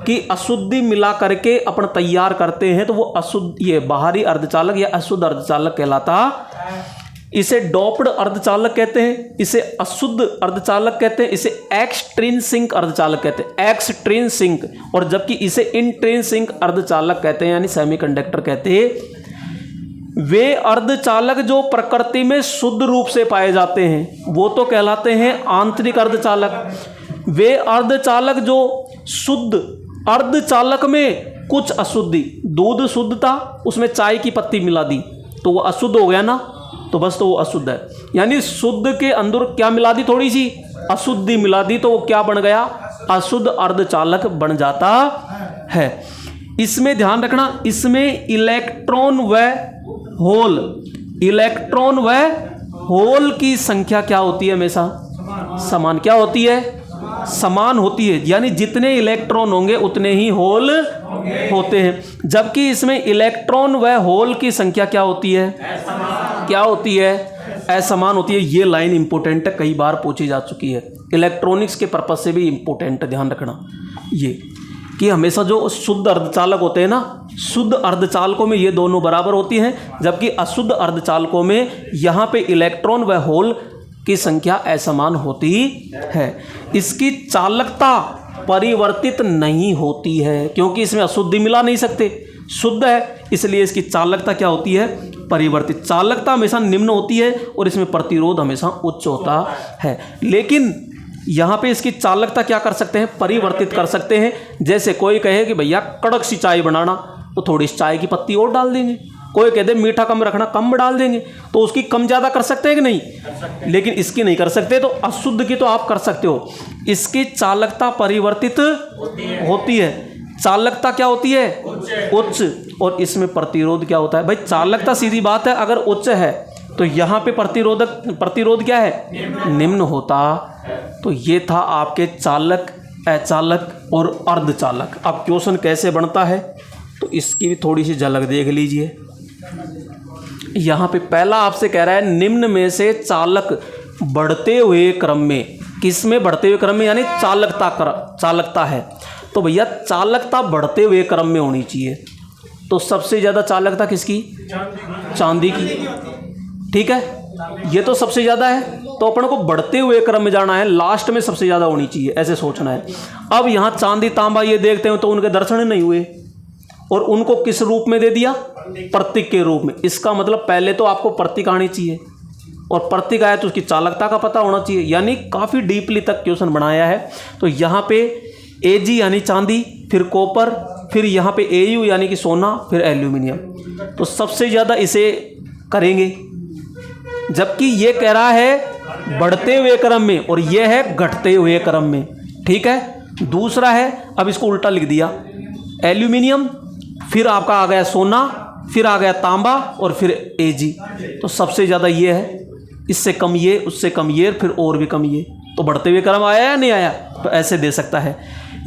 कि अशुद्धि मिला करके अपन तैयार करते हैं तो वो अशुद्ध, ये बाहरी अर्धचालक या अशुद्ध अर्धचालक कहलाता। इसे डोप्ड अर्धचालक कहते हैं, इसे अशुद्ध अर्धचालक कहते हैं, इसे एक्सट्रिंसिक अर्धचालक कहते हैं, एक्सट्रिंसिक। और जबकि इसे इंट्रिंसिक अर्धचालक कहते हैं यानी सेमीकंडक्टर कहते हैं। वे अर्धचालक जो प्रकृति में शुद्ध रूप से पाए जाते हैं वो तो कहलाते हैं आंतरिक अर्धचालक। वे अर्धचालक जो शुद्ध अर्धचालक में कुछ अशुद्धि, दूध शुद्ध था उसमें चाय की पत्ती मिला दी तो वो अशुद्ध हो गया ना, तो बस तो वो अशुद्ध है। यानी शुद्ध के अंदर क्या मिला दी? थोड़ी सी अशुद्धि मिला दी तो वो क्या बन गया? अशुद्ध अर्धचालक बन जाता है। इसमें ध्यान रखना, इसमें इलेक्ट्रॉन व होल, इलेक्ट्रॉन व होल की संख्या क्या होती है? हमेशा समान। क्या होती है? समान होती है। यानी जितने इलेक्ट्रॉन होंगे उतने ही होल होते हैं। जबकि इसमें इलेक्ट्रॉन व होल की संख्या क्या होती है? क्या होती है? असमान होती है। ये लाइन इंपॉर्टेंट है, कई बार पूछी जा चुकी है, इलेक्ट्रॉनिक्स के पर्पज से भी इंपॉर्टेंट है, ध्यान रखना ये कि हमेशा जो शुद्ध अर्धचालक होते हैं ना, शुद्ध अर्धचालकों में ये दोनों बराबर होती हैं, जबकि अशुद्ध अर्धचालकों में यहाँ पे इलेक्ट्रॉन व होल की संख्या असमान होती है। इसकी चालकता परिवर्तित नहीं होती है, क्योंकि इसमें अशुद्धि मिला नहीं सकते, शुद्ध है, इसलिए इसकी चालकता क्या होती है, परिवर्तित। चालकता हमेशा निम्न होती है और इसमें प्रतिरोध हमेशा उच्च होता है। लेकिन यहाँ पे इसकी चालकता क्या कर सकते हैं, परिवर्तित कर सकते हैं। जैसे कोई कहे कि भैया कड़क सी चाय बनाना, तो थोड़ी सी चाय की पत्ती और डाल देंगे। कोई कह दे मीठा कम रखना, कम डाल देंगे, तो उसकी कम ज़्यादा कर सकते हैं कि नहीं, लेकिन इसकी नहीं कर सकते। तो अशुद्ध की तो आप कर सकते हो। इसकी चालकता परिवर्तित होती है, चालकता क्या होती है, उच्च, और इसमें प्रतिरोध क्या होता है। भाई चालकता सीधी बात है, अगर उच्च है तो यहाँ पे प्रतिरोध क्या है, निम्न होता। तो ये था आपके चालक, अचालक और अर्धचालक। अब क्वेश्चन कैसे बनता है तो इसकी भी थोड़ी सी झलक देख लीजिए। यहाँ पे पहला आपसे कह रहा है निम्न में से चालक बढ़ते हुए क्रम में, किस में बढ़ते हुए क्रम में, यानी चालकता है। तो भैया चालकता बढ़ते हुए क्रम में होनी चाहिए। तो सबसे ज़्यादा चालकता किसकी, चांदी की, ठीक है, ये तो सबसे ज़्यादा है। तो अपन को बढ़ते हुए क्रम में जाना है, लास्ट में सबसे ज़्यादा होनी चाहिए, ऐसे सोचना है। अब यहाँ चांदी तांबा ये देखते हो तो उनके दर्शन नहीं हुए, और उनको किस रूप में दे दिया, प्रतीक के रूप में। इसका मतलब पहले तो आपको प्रतीक आनी चाहिए, और प्रतीक आया तो उसकी चालकता का पता होना चाहिए। यानी काफ़ी डीपली तक क्वेश्चन बनाया है। तो यहाँ पे Ag यानी चांदी, फिर कॉपर, फिर यहाँ पे Au यानी कि सोना, फिर एल्यूमिनियम। तो सबसे ज़्यादा इसे करेंगे, जबकि ये कह रहा है बढ़ते हुए क्रम में और ये है घटते हुए क्रम में, ठीक है। दूसरा है, अब इसको उल्टा लिख दिया, एल्यूमिनियम, फिर आपका आ गया सोना, फिर आ गया तांबा, और फिर Ag। तो सबसे ज़्यादा ये है, इससे कम ये, उससे कम ये, फिर और भी कम ये। तो बढ़ते हुए क्रम आया या नहीं आया, तो ऐसे दे सकता है।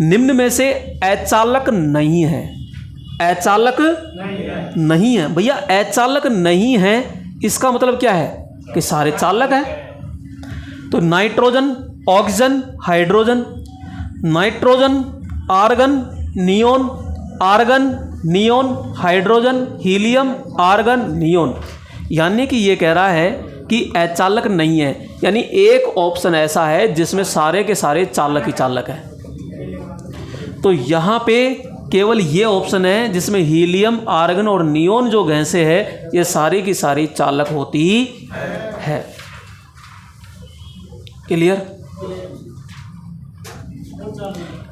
निम्न में से अचालक नहीं है, अचालक नहीं है। भैया अचालक नहीं है, इसका मतलब क्या है कि सारे चालक हैं। तो nitrogen, oxygen, hydrogen, nitrogen, argon, neon, argon, neon, hydrogen, helium, argon, neon. यानी कि ये कह रहा है कि अचालक नहीं है, यानी एक ऑप्शन ऐसा है जिसमें सारे के सारे चालक ही चालक है। तो यहाँ पे केवल ये ऑप्शन है जिसमें हीलियम, आर्गन और नियोन जो गैसें है, ये सारी की सारी चालक होती है। क्लियर?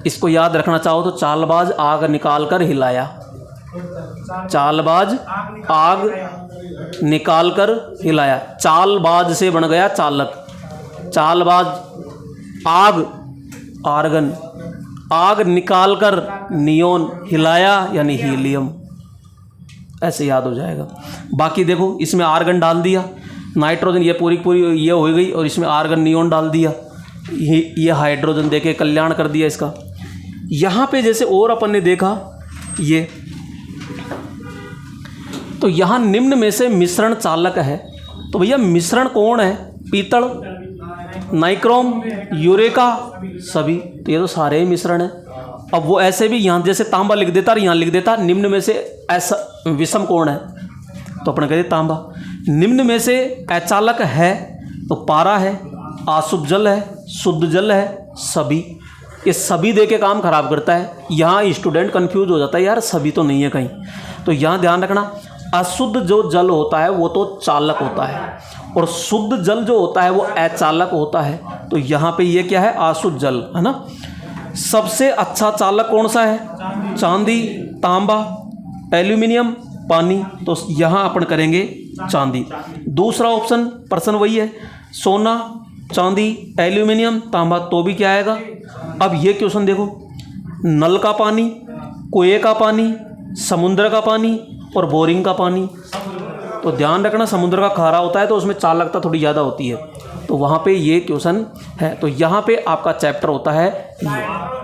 इसको याद रखना चाहो तो चालबाज आग निकाल कर हिलाया, चालबाज आग निकाल कर हिलाया, चालबाज से बन गया चालक, चालबाज आग, आर्गन, आग निकाल कर नियोन, हिलाया यानी हीलियम, ऐसे याद हो जाएगा। बाकी देखो इसमें आर्गन डाल दिया, नाइट्रोजन ये पूरी ये हो गई, और इसमें आर्गन नियोन डाल दिया, ये हाइड्रोजन देके कल्याण कर दिया इसका। यहाँ पे जैसे और अपन ने देखा ये, तो यहाँ निम्न में से मिश्रण चालक है। तो भैया मिश्रण कौन है, पीतल, नाइक्रोम, यूरेका, सभी। तो ये तो सारे ही मिश्रण है। अब वो ऐसे भी यहाँ जैसे तांबा लिख देता और यहाँ लिख देता निम्न में से ऐसा विषम कौन है, तो अपन कहते तांबा। निम्न में से अचालक है तो पारा है, अशुद्ध जल है, शुद्ध जल है, सभी। ये सभी दे के काम खराब करता है। यहाँ स्टूडेंट कंफ्यूज हो जाता है, यार सभी तो नहीं है कहीं। तो यहाँ ध्यान रखना, अशुद्ध जो जल होता है वो तो चालक होता है, और शुद्ध जल जो होता है वो अचालक होता है। तो यहाँ पे ये क्या है, अशुद्ध जल है ना। सबसे अच्छा चालक कौन सा है, चांदी, तांबा, एल्यूमिनियम, पानी। तो यहाँ अपन करेंगे चांदी। दूसरा ऑप्शन प्रश्न वही है, सोना, चांदी, एल्यूमिनियम, तांबा, तो भी क्या आएगा। अब ये क्वेश्चन देखो, नल का पानी, कुएं का पानी, समुद्र का पानी और बोरिंग का पानी। तो ध्यान रखना समुद्र का खारा होता है तो उसमें चालकता थोड़ी ज़्यादा होती है, तो वहाँ पे ये क्वेश्चन है। तो यहाँ पे आपका चैप्टर होता है ये।